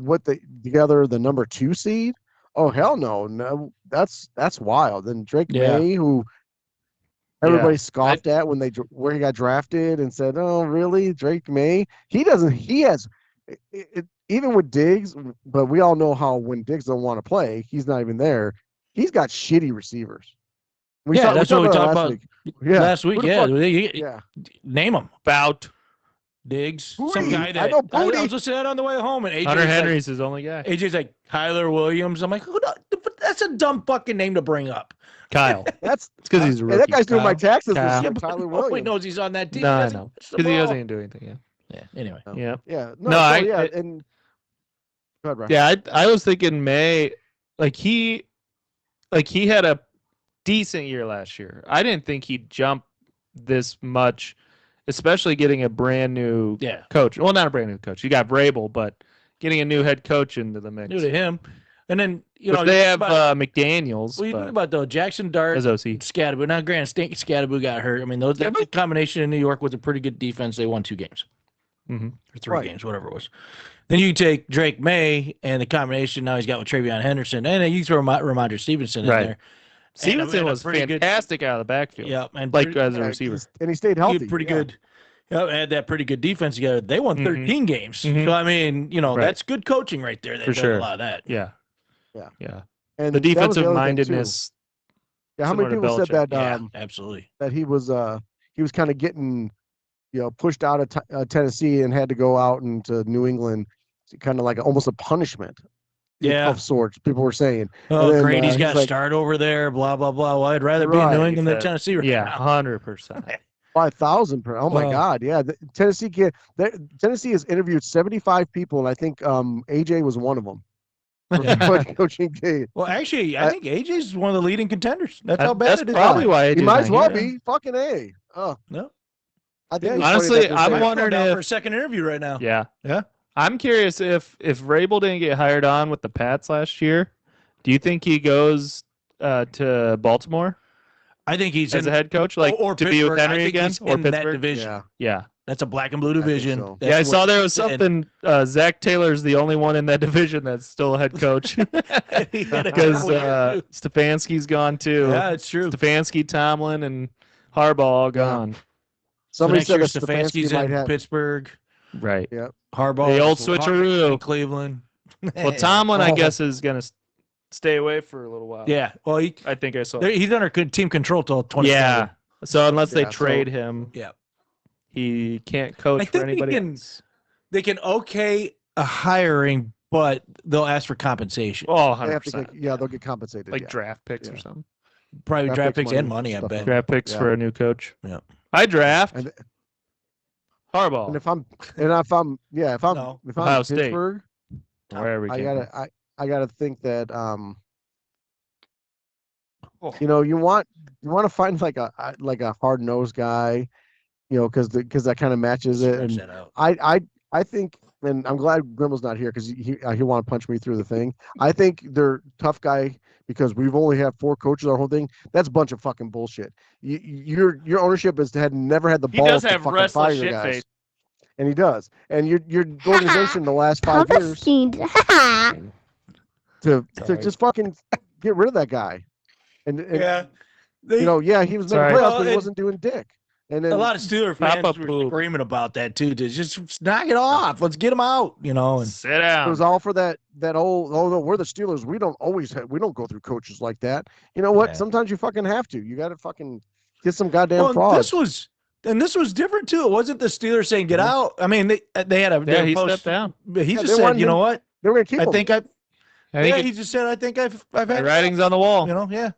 together the number 2 seed, oh hell no, that's wild. And Drake Yeah. May, who everybody scoffed at where he got drafted, and said, oh really, Drake May? He doesn't. He has even with Diggs, but we all know how when Diggs don't want to play, he's not even there. He's got shitty receivers. That's what we talked about Yeah. last week. Who the Yeah. fuck- Yeah. Name them. Bout Diggs. Booty. Some guy I that know I Booty. was listening to that on the way home, and AJ's Hunter like, Henry's his only guy. AJ's like Kyler Williams. I'm like, that's a dumb fucking name to bring up. Kyle. That's It's because he's a hey, rookie. that guy's doing my taxes Kyle. this year. but Tyler nobody Williams. knows he's on that team. No, I He doesn't know. touch the Because he ball. doesn't even do anything. Yeah. Yeah. Anyway. Yeah. Yeah. No, I- yeah, it- and go ahead, Brian. Yeah, I was thinking May, he had a decent year last year. I didn't think he'd jump this much, especially getting a brand new coach. Well, not a brand new coach. You got Vrabel, but getting a new head coach into the mix. New to him. And then, But they have McDaniels. What do you think but about though? Jackson Dart, as OC. Scadaboo. Now, granted, Scadaboo got hurt. I mean, that's a combination in New York with a pretty good defense. They won 2 games. Mhm. Or 3 games, whatever it was. Then you take Drake May and the combination now he's got with Travion Henderson, and then you throw Ramondre Stevenson in Right. there. Stevenson And was pretty good- fantastic out of the backfield. Yeah, and like pretty- as a receiver. And he stayed healthy. pretty yeah. good. Yeah, had that pretty good defense together. They won 13 games. Mhm. So I mean, Right. that's good coaching right there. They've For done sure. a lot of that. Yeah. Yeah. Yeah. And The that was defensive other thing, too. mindedness. Yeah, how many similar to people said Belichick. that Absolutely. that he was kind of getting pushed out of Tennessee and had to go out into New England, kind of like almost a punishment. Yeah. Of sorts. People were saying. Oh, And then, Grady's he's got to like, start over there, blah, blah, blah. Well, I'd rather be in New Right. England than Tennessee right Yeah, now. 100%. 5,000 per. Oh my Wow. God! Yeah, Tennessee has interviewed 75 people, and I think AJ was one of them. For coaching game. Well, actually, I think AJ's one of the leading contenders. That's how bad That's it is. probably why He AJ's might as not well here. be. Fucking A. Oh No. I think Yeah, it was funny honestly, that they're I'm saying- wondering down if- for a second interview right now. Yeah. Yeah. I'm curious if Vrabel didn't get hired on with the Pats last year, do you think he goes to Baltimore I think he's as in, a head coach, like or to be with Pittsburgh. I Henry think again, he's or in that Pittsburgh? division. Yeah. Yeah. That's a black and blue division. so. That's Yeah, I saw what- there was something. Zach Taylor's the only one in that division that's still a head coach He had a because couple years, too. Stefanski's gone too. Yeah, it's true. Stefanski, Tomlin, and Harbaugh all gone. Somebody so said next that year Stefanski Stefanski's might in have. Pittsburgh. Right. Harbaugh. The old in switcheroo. Cleveland. Well, Tomlin, I Oh. guess, is gonna stay away for a little while. Yeah. Well, I think I saw. he's under team control till 2020. Yeah. So unless they Yeah, trade him, Yeah. he can't coach I for think they anybody can- else. They can okay a hiring, but they'll ask for compensation. Oh, They have to 100%. get, they'll get compensated. like yeah. draft picks or Yeah. something. Probably draft picks and money, money, I stuff bet. like Draft picks Yeah. for a new coach. Yeah. I draft And, Harbaugh. and if I'm No. if Ohio I'm State. Pittsburgh, Wherever he I came gotta from. I gotta think that Oh. you want to find like a hard nosed guy, because that kind of matches it. Stretch And that out. I think, and I'm glad Grimmel's not here because he want to punch me through the thing. I think they're tough guy because we've only had 4 coaches our whole thing. That's a bunch of fucking bullshit. Your ownership never had the He balls does to have fucking restless fire shit guys. face. And he does. And your organization the last 5 Papa years Skeet. to Sorry. just fucking get rid of that guy. And Yeah. he was making Sorry. playoffs, Well, but he and- wasn't doing dick. And then A lot of Steeler fans Papa were poop. screaming about that too. To just knock it off. Let's get him out. And Sit it down. was all for that old, oh no, we're the Steelers. We don't go through coaches like that. You know what? Yeah. Sometimes you fucking have to. You got to fucking get some goddamn well, frauds. this was different too. It wasn't the Steelers saying get Mhm. out. I mean, they had a Yeah, their he post, stepped down. but he Yeah, just they said, wanted you know him- what? They were gonna keep I him. think I think he just said, I think I've had the enough. writing's on the wall. Yeah.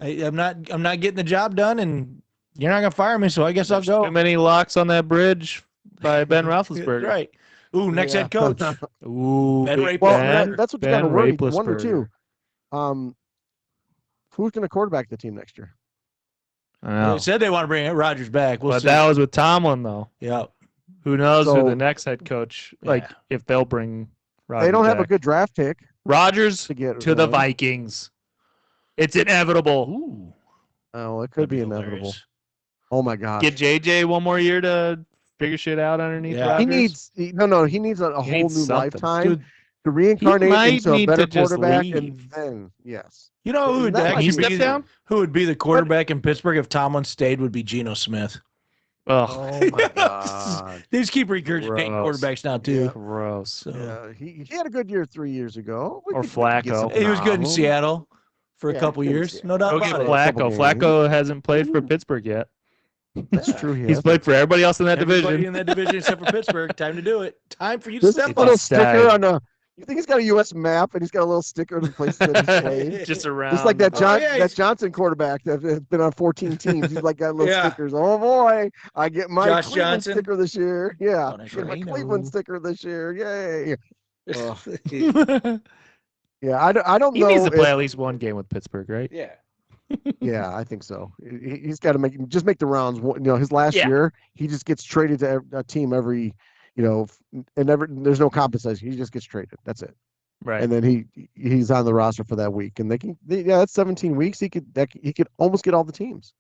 I'm not getting the job done, and you're not gonna fire me, so I guess There's I'll go. too many locks on that bridge by Ben Roethlisberger. Right. Ooh, next Yeah. head coach. Ooh, Ben big Raplesberger. Well, Ben, that's what you Ben got to wonder Raplesberger. too. Who's going to quarterback the team next year? I know. They said they want to bring Rodgers back. We'll But see. that was with Tomlin, though. Yeah. Who knows So- who the next head coach? Like Yeah. if they'll bring Rodgers They don't have a back. good draft pick Rodgers to get to the one. Vikings. It's inevitable. Ooh. Oh, it could be inevitable. hilarious. Oh my god. Get JJ one more year to figure shit out underneath Yeah. Rodgers. He needs a He whole needs new something. lifetime Dude, to reincarnate might into a need better to just quarterback, and leave. then yes. you know who would That might Can you actually be- step be down? who would be the quarterback in Pittsburgh if Tomlin stayed would be Geno Smith. Oh, Oh my god. They just keep regurgitating Gross. quarterbacks now too. Yeah. gross. So Yeah, he had a good year 3 years ago. Or We could get Flacco. something he was out good of in him. Seattle for a Yeah, couple good in years. Seattle. No doubt Go about get it. Flack. Flacco. Couple Flacco hasn't played for Pittsburgh yet. That's true. He He's has. played for everybody else in that Everybody division. in that division except for Pittsburgh. Time to do it. Time for you to This step little up. sticker Stag. on a. You think he's got a U.S. map and he's got a little sticker in the place that he's played? Just around. Just like that Oh, John, yeah, that he's- Johnson quarterback that has been on 14 teams. He's like got little Yeah. stickers. Oh boy, I get my Josh Cleveland Johnson. sticker this year. Yeah, Oh, that's get my right. Cleveland sticker this year. Yay! Ugh. he Yeah, I don't know. needs to play if- at least one game with Pittsburgh, right? Yeah. yeah, I think so. He's got to make the rounds. His last Yeah. year, he just gets traded to a team every, and there's no compensation. He just gets traded. That's it. Right. And then he's on the roster for that week, and that's 17 weeks. He could almost get all the teams.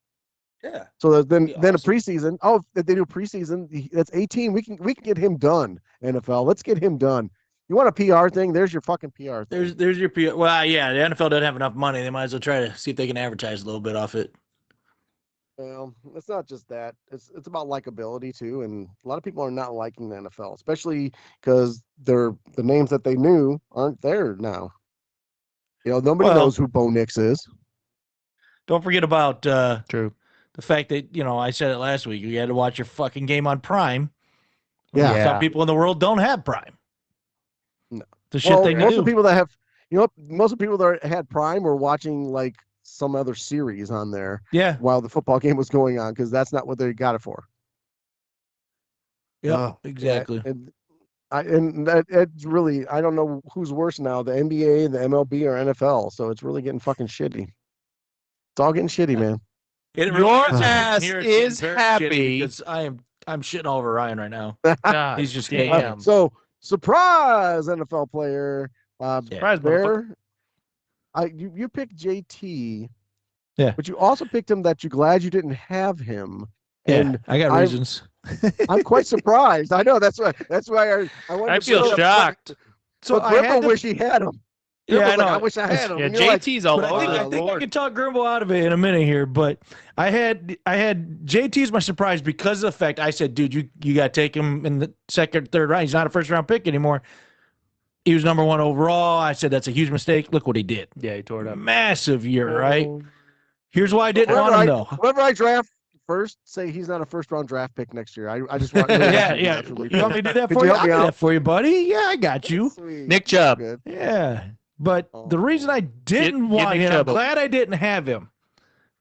Yeah. So then Be a awesome. preseason. Oh, if they do preseason, that's 18. We can get him done. NFL, let's get him done. You want a PR thing? There's your fucking PR thing. There's your PR. Well, yeah, the NFL doesn't have enough money. They might as well try to see if they can advertise a little bit off it. Well, it's not just that. It's about likability too, and a lot of people are not liking the NFL, especially because the names that they knew aren't there now. Nobody Well- knows who Bo Nix is. Don't forget about True. the fact that I said it last week. You had to watch your fucking game on Prime. Yeah. Yeah. Some people in the world don't have Prime. No. The shit Well, thing to most do. of the people that have, most of the people that had Prime were watching like some other series on there Yeah. while the football game was going on because that's not what they got it for. Yeah. Oh, Exactly. It's really, I don't know who's worse now, the NBA, the MLB, or NFL. So it's really getting fucking shitty. It's all getting shitty, man. It Your is. ass Here it's is very happy. shitty because I'm shitting all over Ryan right now. God, He's just damn. So surprise NFL player, Yeah. Surprise, motherfucker. Bear. You picked JT. Yeah. But you also picked him that you're glad you didn't have him. Yeah, And I got reasons. I'm quite surprised. I know that's why I wanted I to feel bring it up. shocked. So But I had Grimble to, wish he had him. Yeah, I Grimble's like, know. I wish I had him. Yeah, And you're like, JT's all but over. I think I Lord. can talk Grimble out of it in a minute here. But I had JT's my surprise because of the fact I said, dude, you got to take him in the second, third round. He's not a first round pick anymore. He was #1 overall. I said that's a huge mistake. Look what he did. Yeah, he tore it up. Massive year, right? Here's why I didn't want him though. Whoever I draft first, say he's not a first-round draft pick next year. I just want. Yeah. You want me to do that for you? I'll do that for you, buddy. Yeah, I got you. Sweet. Nick Chubb. Good. Yeah. But the reason I didn't Get want Nick him, I'm Chubb. glad I didn't have him.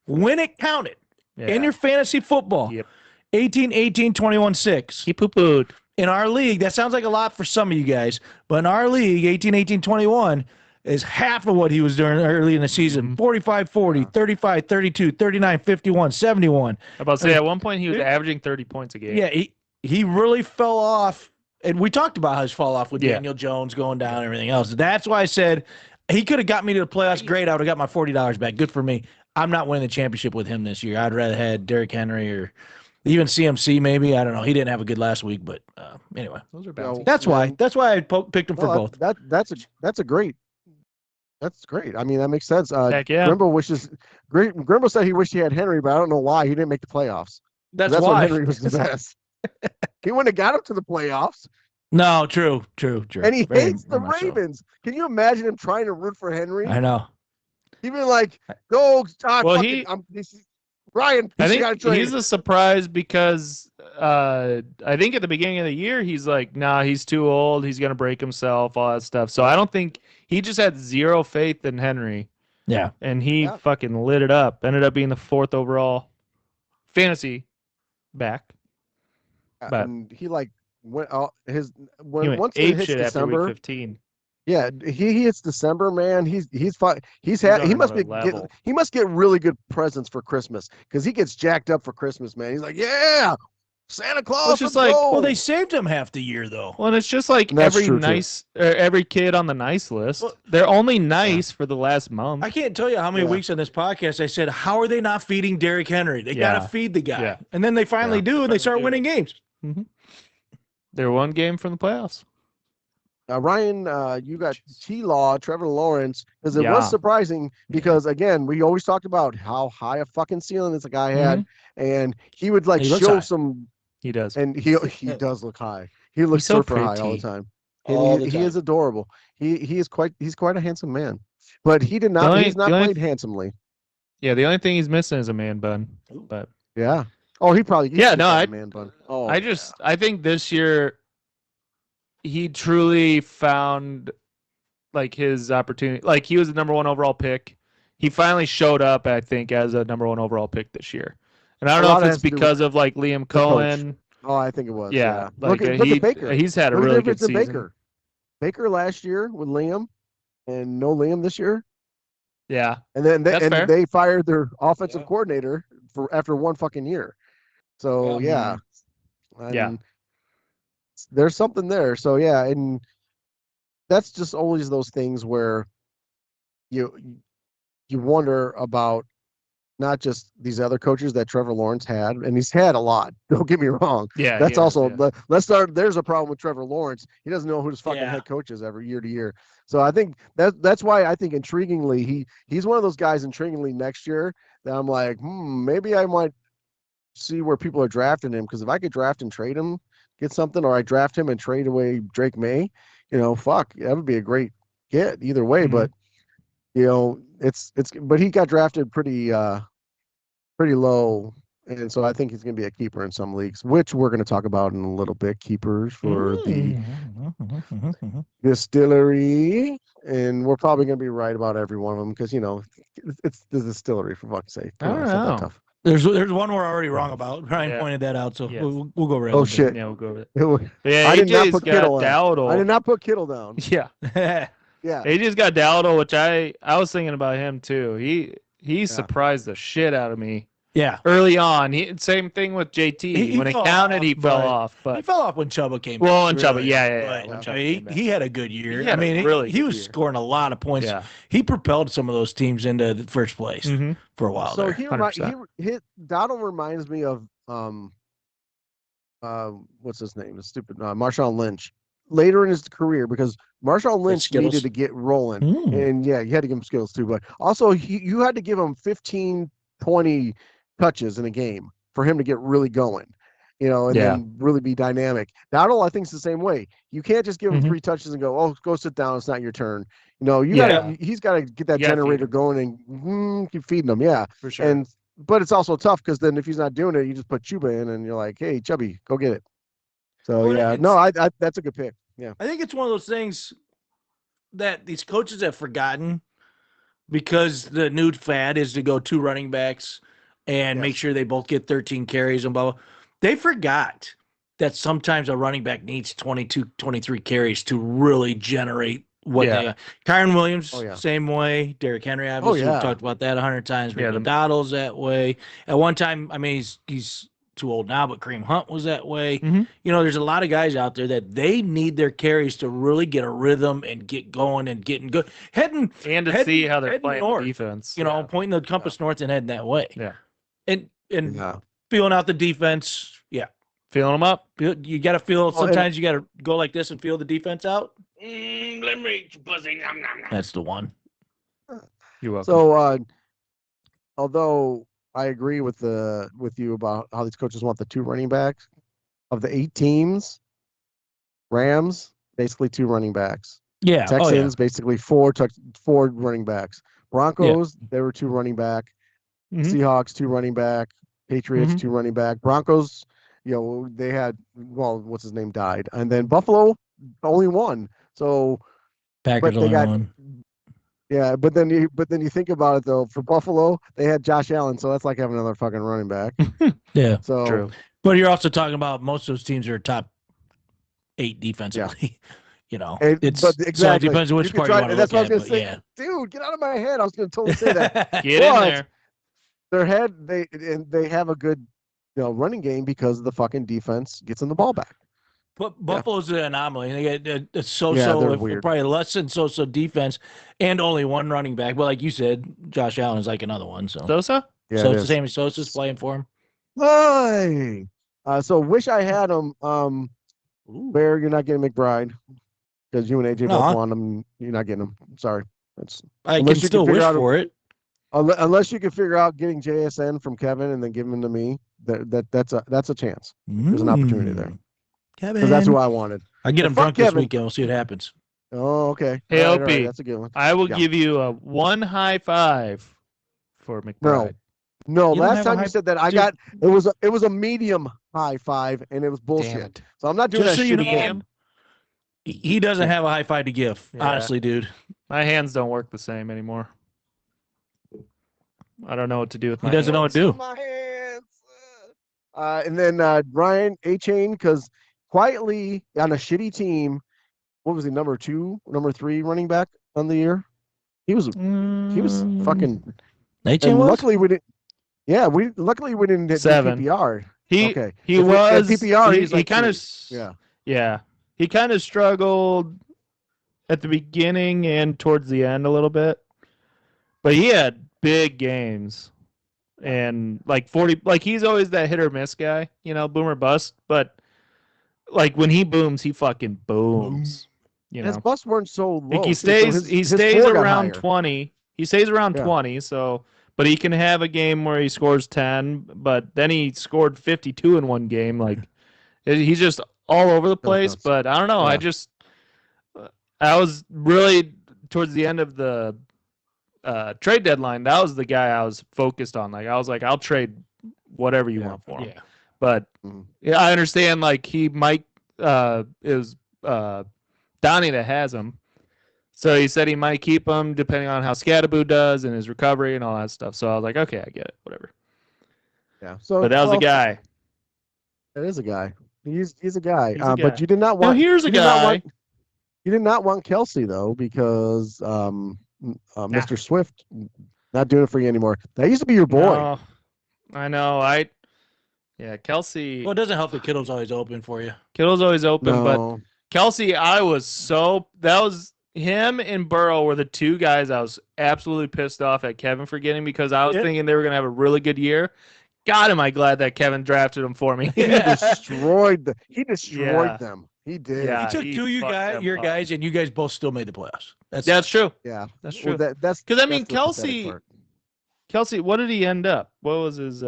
When it counted in your fantasy football, Yep. 18, 18, 21, 6. He poo-pooed. In our league, that sounds like a lot for some of you guys, but in our league, 18, 18, 21 is half of what he was doing early in the season. 45, 40, 35, 32, 39, 51, 71. I'm about to say, at one point, he was averaging 30 points a game. Yeah, he really fell off. And we talked about his fall off with Yeah. Daniel Jones going down and everything else. That's why I said he could have got me to the playoffs. Great. I would have got my $40 back. Good for me. I'm not winning the championship with him this year. I'd rather had Derrick Henry or even CMC maybe. I don't know. He didn't have a good last week, but anyway. Those are bouncy. That's why I picked him for both. That's great. I mean, that makes sense. Heck yeah. Grimble said he wished he had Henry, but I don't know why he didn't make the playoffs. That's when why. Henry was the best. He wouldn't have got him to the playoffs. No, true. And he Very hates the much so. Ravens. Can you imagine him trying to root for Henry? I know. He'd be like, "Go, Well, Ryan." I think gotta trade. he's a surprise because I think at the beginning of the year, he's like, nah, he's too old. He's going to break himself, all that stuff. So I don't think he just had zero faith in Henry. Yeah. And he fucking lit it up. Ended up being the 4th overall fantasy back. But and he like went out he went once it ape hits shit after week December. 15. Yeah, he hits December, man. He's fine. He on must another level. he must get really good presents for Christmas because he gets jacked up for Christmas, man. He's like, yeah, Santa Claus. It's just let's like, go. Well, they saved him half the year though. Well, and it's just like That's every true, too. every kid on the nice list. Well, they're only nice for the last month. I can't tell you how many Yeah. weeks on this podcast I said, how are they not feeding Derrick Henry? They Yeah. got to feed the guy. Yeah. And then they finally do, and they start winning games. They're one game from the playoffs. Ryan, you got T-Law, Trevor Lawrence, because it Yeah. was surprising because again, we always talked about how high a fucking ceiling this guy had, and he would like He looks show high. some, He does. and he does look high. He looks so super high all the pretty. time. All And the he time. is adorable. He's quite a handsome man, but he did not. only- He's not the only- played handsomely. Yeah, the only thing he's missing is a man bun. But Yeah. Oh, he probably. Yeah, should no, have I- a man bun. Oh, I think this year he truly found like his opportunity. Like he was the number 1 overall pick. He finally showed up, I think, as a number 1 overall pick this year. And I don't A know lot if has it's to do because of like Liam Cohen. Oh, I think it was. Yeah, Look like at Baker. he's had a Look at the really good difference in season. Baker. Baker last year with Liam, and no Liam this year. Yeah, And then That's fair. they fired their offensive coordinator for after one fucking year. So Yeah. Yeah. And there's something there. So yeah, and that's just always those things where you wonder about not just these other coaches that Trevor Lawrence had, and he's had a lot. Don't get me wrong. yeah. That's he also is, yeah. let's start. There's a problem with Trevor Lawrence. He doesn't know who his fucking Yeah. head coach is every year to year. So I think that's why I think intriguingly he's one of those guys intriguingly next year that I'm like, maybe I might see where people are drafting him, because if I could draft and trade him, get something, or I draft him and trade away Drake May, fuck, that would be a great get either way. Mhm. But but he got drafted pretty low. And so I think he's going to be a keeper in some leagues, which we're going to talk about in a little bit. Keepers for the distillery, and we're probably going to be right about every one of them because it's the distillery, for fuck's sake. I don't It's not that know. tough. There's one we're already wrong about. Ryan Yeah. pointed that out, so Yes. we'll go right. Oh with shit! Yeah, we'll go with it. It was- But yeah, I did not AJ's put got Kittle down. Dowdle. I did not put Kittle down. Yeah, it. Yeah, AJ's got Dowdle, which I was thinking about him too. He surprised the shit out of me Yeah. early on. Same thing with JT. He When it fell counted, off, he fell but- off. He But fell off when Chuba came Well, back. when Chuba- really. yeah, But, when I Chuba mean, came back. he had a good year. He had I mean, a really he good was year. scoring a lot of points. yeah, He propelled some of those teams into the first place Mhm. for a while so there. he 100%. Donald reminds me of what's his name? The stupid Marshawn Lynch later in his career, because Marshawn Lynch Skittles? needed to get rolling. Mm. And yeah, you had to give him skills too, but also you had to give him 15, 20 touches in a game for him to get really going. and Yeah. then really be dynamic. Dowdle, I think, is the same way. You can't just give him Mhm. 3 touches and go, "Oh, go sit down. It's not your turn." You Yeah. he's got to get that You gotta feed generator him. going and keep feeding him. Yeah, For sure. and but it's also tough because then if he's not doing it, you just put Chuba in, and you're like, "Hey, Chubby, go get it." So Well, yeah, it's- no, I that's a good pick. Yeah, I think it's one of those things that these coaches have forgotten because the new fad is to go 2 running backs and make Yes. sure they both get 13 carries and blah, blah. They forgot that sometimes a running back needs 22, 23 carries to really generate what Yeah. they got. Kyron Williams, Oh, yeah. same way. Derrick Henry, obviously, yeah. we've talked about that 100 times. Yeah, Rico Dowdle's that way. At one time, I mean, he's too old now, but Kareem Hunt was that way. Mhm. There's a lot of guys out there that they need their carries to really get a rhythm and get going and getting good. And to heading- see how they're heading playing north, defense. pointing the compass north and heading that way. Yeah. And Yeah. feeling out the defense. Yeah. Feeling them up. You got to feel, Well, and- sometimes you got to go like this and feel the defense out. Let me pussy. Nom, nom, nom. That's the one. You're welcome. So, although I agree with you about how these coaches want the 2 running backs, of the 8 teams, Rams basically 2 running backs. Yeah. Texans basically 4 running backs. Broncos they were 2 running back. Mhm. Seahawks 2 running back. Patriots Mhm. 2 running back. Broncos, they had what's his name died, and then Buffalo only 1. So Packers they only got- one. yeah, but then you think about it though. For Buffalo, they had Josh Allen, so that's like having another fucking running back. Yeah. So True. But you're also talking about most of those teams are top 8 defensively. It's but so it exactly. depends on which You could part try- you want to that's look what I at. was gonna But say. Dude, get out of my head. I was going to totally say that. Get in But- there. Their head, they have a good running game because the fucking defense gets them the ball back. But Buffalo's an anomaly. They get a Yeah, so-so, they're if- weird. probably less than so-so defense, and only 1 running back. But like you said, Josh Allen is like another one. So, Sosa? Yeah, so it it's the is. same as Sosa's playing for him. Hey. So wish I had him. Bear, you're not getting McBride because you and AJ both Aw. want him. You're not getting him. Sorry. It's I Unless can you still can figure wish out a- for it. unless you can figure out getting JSN from Kevin and then give him to me. That's a chance There's an opportunity there. Kevin. because that's who I wanted. I get Well, him fuck drunk this Kevin. weekend. We'll see what happens. Oh, okay. Hey, All right, OP. that's a good one. I will Yeah. give you a 1 high five for McBride. No, You don't last have a time high- you said that, I Dude. got it was a medium high five, and it was bullshit. it. So I'm not doing Just that so you shit know, again. he doesn't have a high five to give. Yeah. Honestly, dude. My hands don't work the same anymore. I don't know what to do with He my doesn't know hands. what to do. My hands. And then Ryan A-Chain, because quietly on a shitty team, what was he, number 2, number 3 running back on the year? He was fucking. A-Chain And was? luckily we didn't. Yeah, luckily we didn't get 7. PPR. He Okay. he If we had was PPR, he, he's like kind 3. of Yeah. yeah. He kind of struggled at the beginning and towards the end a little bit. But he had big games. And like 40 like he's always that hit or miss guy, boom or bust, but like when he booms, he fucking booms. His busts weren't so low. Like he too, so stays his stays floor got around higher. 20. He stays around Yeah. 20, so but he can have a game where he scores 10, but then he scored 52 in one game. Like he's just all over the place. nuts. But I don't know. I was really towards the end of the trade deadline. That was the guy I was focused on. Like I was like, I'll trade whatever you want for him. Yeah. But Mhm. yeah, I understand. Like he might is Donnie that has him. So he said he might keep him depending on how Scattaboo does and his recovery and all that stuff. So I was like, okay, I get it, whatever. Yeah. So But that was a guy. That is a guy. He's a guy. He's a But guy. you did not Now want. here's a you did not guy. want- You did not want Kelsey though, because Mr. Swift not doing it for you anymore. That used to be your boy. No, I know. Kelsey. Well, it doesn't help that Kittle's always open for you. Kittle's always open, but No. Kelsey, that was him and Burrow were the 2 guys I was absolutely pissed off at Kevin for getting because I was Yeah. thinking they were going to have a really good year. God, am I glad that Kevin drafted him for me. He destroyed Yeah. them. He did. Yeah. He took he 2 fucked them your up. guys, and you guys both still made the playoffs. That's true. Yeah. That's Well, true. that's 'Cause, I mean, that's the pathetic Kelsey- part. Kelsey, what did he end up? What was his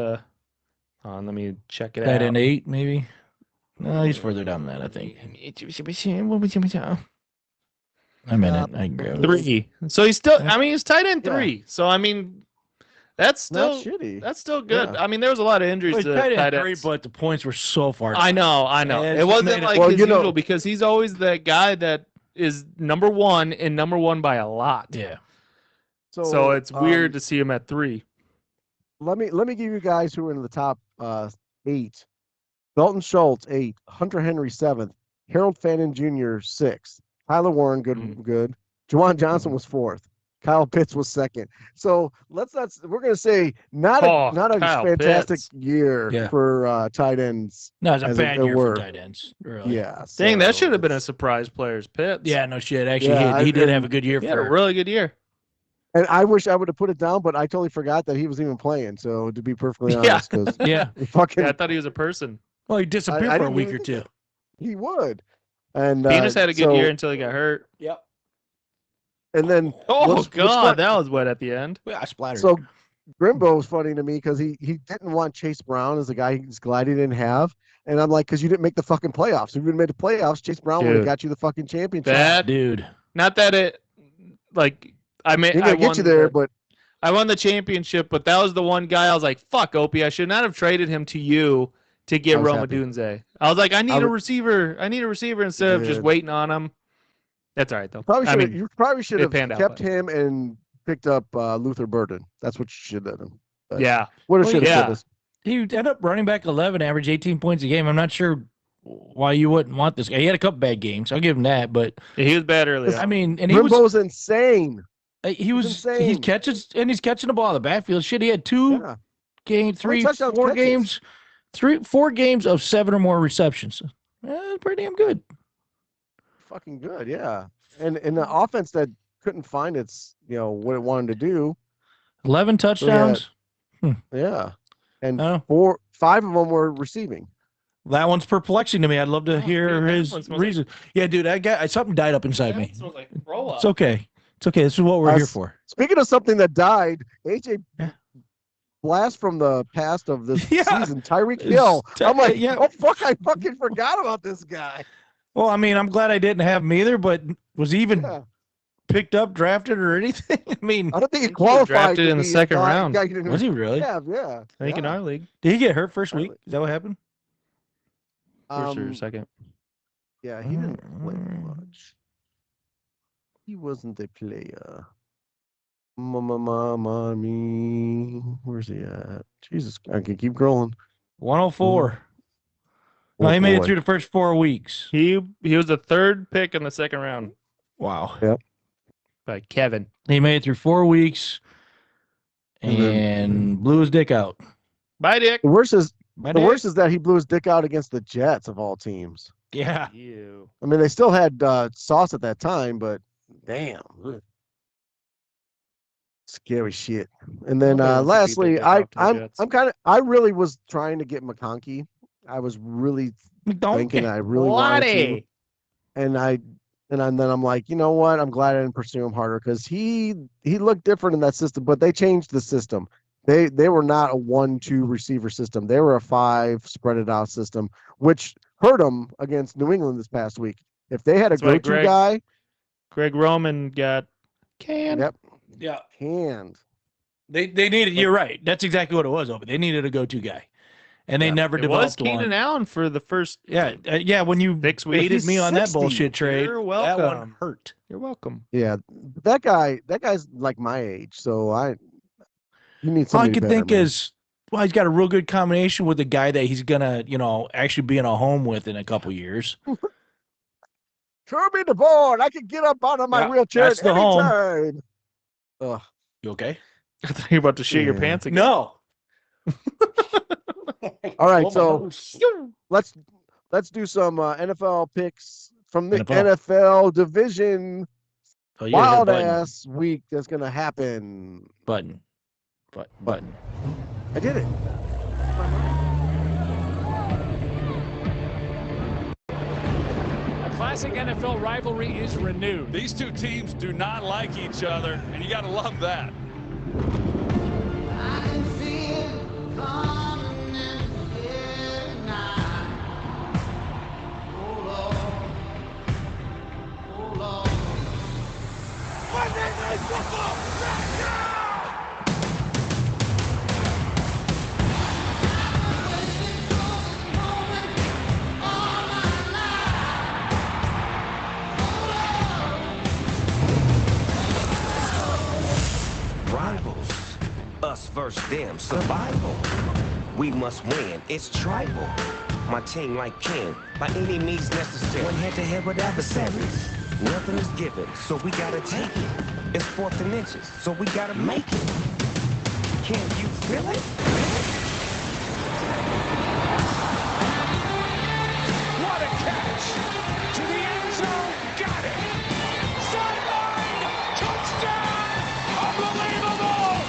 Let me check it Tight out. end 8, maybe. No, he's further down than that, I think. A minute, I can grab it. 3. So he's still. Yeah. I mean, he's tight end Yeah. 3. So I mean, that's Not still shitty. that's still good. Yeah. I mean, there was a lot of injuries Well, to tight tight end 3, ends. but the points were so far. I know. Yeah, It it's wasn't made it- like Well, his you know- usual because he's always that guy that is number 1 and number 1 by a lot. Yeah. So it's weird to see him at 3. Let me give you guys who are in the top 8. Dalton Schultz 8, Hunter Henry 7th, Harold Fannin Jr. 6th, Tyler Warren good. Juwan Johnson was 4th. Kyle Pitts was 2nd. So we're gonna say not a Kyle fantastic Pitts. year for tight ends. No, it's a As bad it year were. for tight ends. Really. Yeah. Dang, that so should have been a it's- surprise player's Pitts. Yeah, no shit. Actually, Yeah, he did and- have a good year He had a for. really good year. And I wish I would have put it down, but I totally forgot that he was even playing. So to be perfectly Yeah. honest, because Yeah. fucking Yeah, I thought he was a person. Well, he disappeared I for a didn't week even or think two. he would. And Venus had a good so- year until he got hurt. Yep. And then Oh what's God, fun- that was wet at the end. Yeah, I splattered. So Grimbo was funny to me because he didn't want Chase Brown as a guy he's glad he didn't have. And I'm like, because you didn't make the fucking playoffs. If you would have made the playoffs, Chase Brown would have Dude. got you the fucking championship. That dude. not that it like I mean He I gonna get won you there, the- but I won the championship, but that was the one guy I was like, fuck Opie, I should not have traded him to you to get I was Roma happy. Dunze. I was like, I need I a would- receiver. I need a receiver instead of just Dude. waiting on him. That's all right though. probably I should mean, you probably should it have panned out, kept but- him and picked up Luther Burden. That's what you should have done. But yeah. What Well, should yeah. have He ended up running back 11, average 18 points a game. I'm not sure why you wouldn't want this guy. He had a couple bad games. I'll give him that. But He was bad early. I on. mean, and he was Grimbo's insane. he's insane. catching the ball in the backfield. Shit, he had 2 Yeah. games, How many 3, touchdowns 4 catches? games, 4 games of 7 or more receptions. That's pretty damn good. Fucking good, yeah. And in the offense that couldn't find its, what it wanted to do. 11 touchdowns. Yeah. And Oh. 5 of them were receiving. That one's perplexing to me. I'd love to hear dude, that his one smells like- reason. Yeah, dude, something died up inside me. That smells like throw up. It's okay. It's okay. This is what we're here Us- for. Speaking of something that died, AJ Yeah. blast from the past of this Yeah. season, Tyreek Hill. I'm like, yeah. oh fuck, I fucking forgot about this guy. Well, I mean, I'm glad I didn't have him either, but was he even Yeah. picked up, drafted, or anything? I mean, I don't think he think he was qualified drafted to in the be a second guy- round. guy you didn't- was he really? Yeah. I think in yeah. our league. Did he get hurt first week? Is that what happened? First or second. Yeah, he didn't play much. He wasn't a player. Me. Where's he at? Jesus, I can keep growing. 104. Oh, No, he made it boy. through the first 4 weeks. He was the 3rd pick in the second round Wow. by Kevin. He made it through 4 weeks And then- and blew his dick out. Bye, Dick. The worst is My the dick? worst is that he blew his dick out against the Jets of all teams. Yeah. You. I mean, they still had Sauce at that time, but damn, scary shit. And then Nobody wants to beat lastly, their dick out to the Jets. I really was trying to get McConkey. I was really thinking I really wanted to, Bloody. and then I'm like, you know what? I'm glad I didn't pursue him harder because he looked different in that system. But they changed the system. They were not a 1-2 receiver system. They were a 5 spread it out system, which hurt them against New England this past week. If they had a That's why go-to guy, Greg Roman got canned. Yep. Yeah. canned. They needed, you're right. That's exactly what it was, Open. They needed a go-to guy. And they Yeah. never It was developed Keenan one. Allen for the first. Yeah, when you 6 baited weeks. me on that 60. bullshit trade, You're that welcome. one hurt. You're welcome. Yeah, that guy's like my age, so he needs All I somebody could better, think man. is, well, he's got a real good combination with the guy that he's gonna, actually be in a home with in a couple years. Throw me the board. I can get up out of my Yeah, wheelchair that's at the any home. time. Ugh. You okay? I thought you were about to shit your Yeah. pants again. No. All right, Oh, my so nose. let's do some NFL picks from the NFL. NFL division. Oh, you gotta hit Wild button. ass week that's gonna happen. Button. Button. I did it. A classic NFL rivalry is renewed. These two teams do not like each other, and you got to love that. I can feel coming in survival. We must win. It's tribal. My team like kin, by any means necessary. One head-to-head with adversaries. Nothing is given, so we gotta take it. It's 4th and inches, so we gotta make it. Can you feel it? What a catch! To the end zone, got it! Sideline, touchdown! Unbelievable!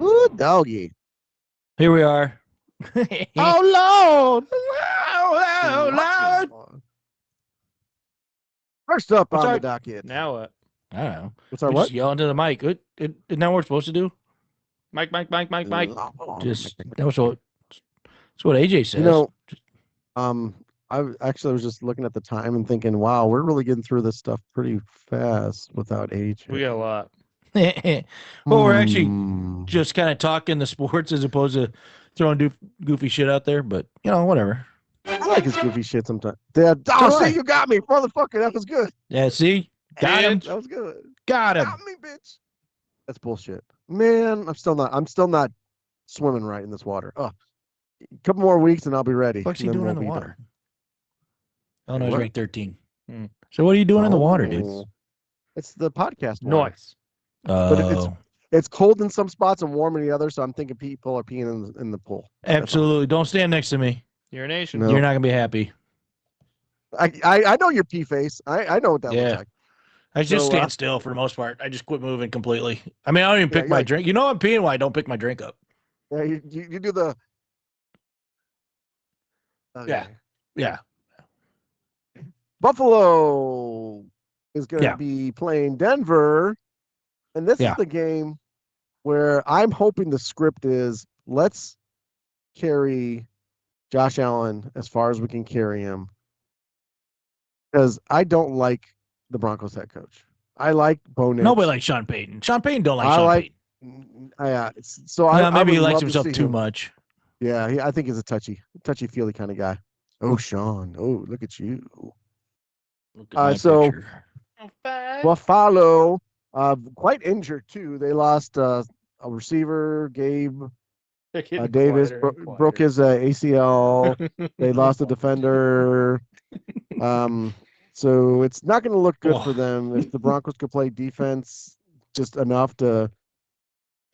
Ooh, doggy. Here we are. Oh, Lord. Oh, Lord. First up What's on our- the docket. Now what? I don't know. What's our We what? just yell into the mic. Isn't that what we're supposed to do? Mike. Just that's what AJ says. You know, I was just looking at the time and thinking, wow, we're really getting through this stuff pretty fast without age. We got a lot. Well, we're actually Hmm. just kind of talking the sports as opposed to throwing goofy shit out there. But whatever. I like his goofy shit sometimes. Dad, So oh, do I. see, you got me, motherfucker. That was good. Yeah, see, got him, That was good. got him. Got me, bitch. That's bullshit, man. I'm still not swimming right in this water. Oh, a couple more weeks and I'll be ready. What's he and then doing in we'll the be water? done. Illinois What? ranked 13. Hmm. So what are you doing in the water, dude? Oh, it's the podcast water. Noise. Oh, It's cold in some spots and warm in the others, so I'm thinking people are peeing in the pool. absolutely. Don't stand next to me. Urination. No. You're not gonna be happy. I know your pee face. I know what that Yeah. looks like. I just So, stand still for the most part. I just quit moving completely. I mean, I don't even Yeah, pick my yeah. drink. You know I'm peeing why I don't pick my drink up. Yeah, you do the. Okay. Yeah. Yeah. Buffalo is going to Yeah. be playing Denver, and this Yeah. is the game where I'm hoping the script is let's carry Josh Allen as far as we can carry him, because I don't like the Broncos head coach. I like Bo Nix. Nobody likes Sean Payton. Sean Payton don't like I Sean like- Payton. So I Maybe he would likes love to himself see too him. much. Yeah, I think he's a touchy feely kind of guy. Oh, Sean. Oh, look at you. Look at my so- picture. Buffalo, quite injured too. They lost a receiver, Gabe Davis, broke his ACL. They lost a defender. So it's not going to look good for them if the Broncos could play defense just enough to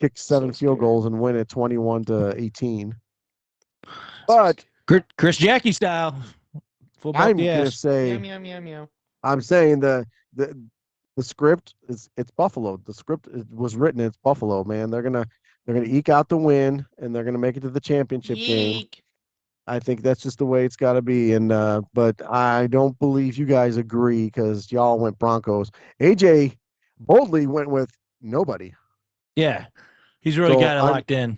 kick 7 field goals and win it 21-18. But Chris Jackie style. Full I'm the going to ass. say, Meow. I'm saying the script it's Buffalo. The script was written. It's Buffalo, man. They're gonna eke out the win and they're gonna make it to the championship game. I think that's just the way it's got to be. And but I don't believe you guys agree because y'all went Broncos. AJ boldly went with nobody. Yeah. He's really So got it I'm- locked in.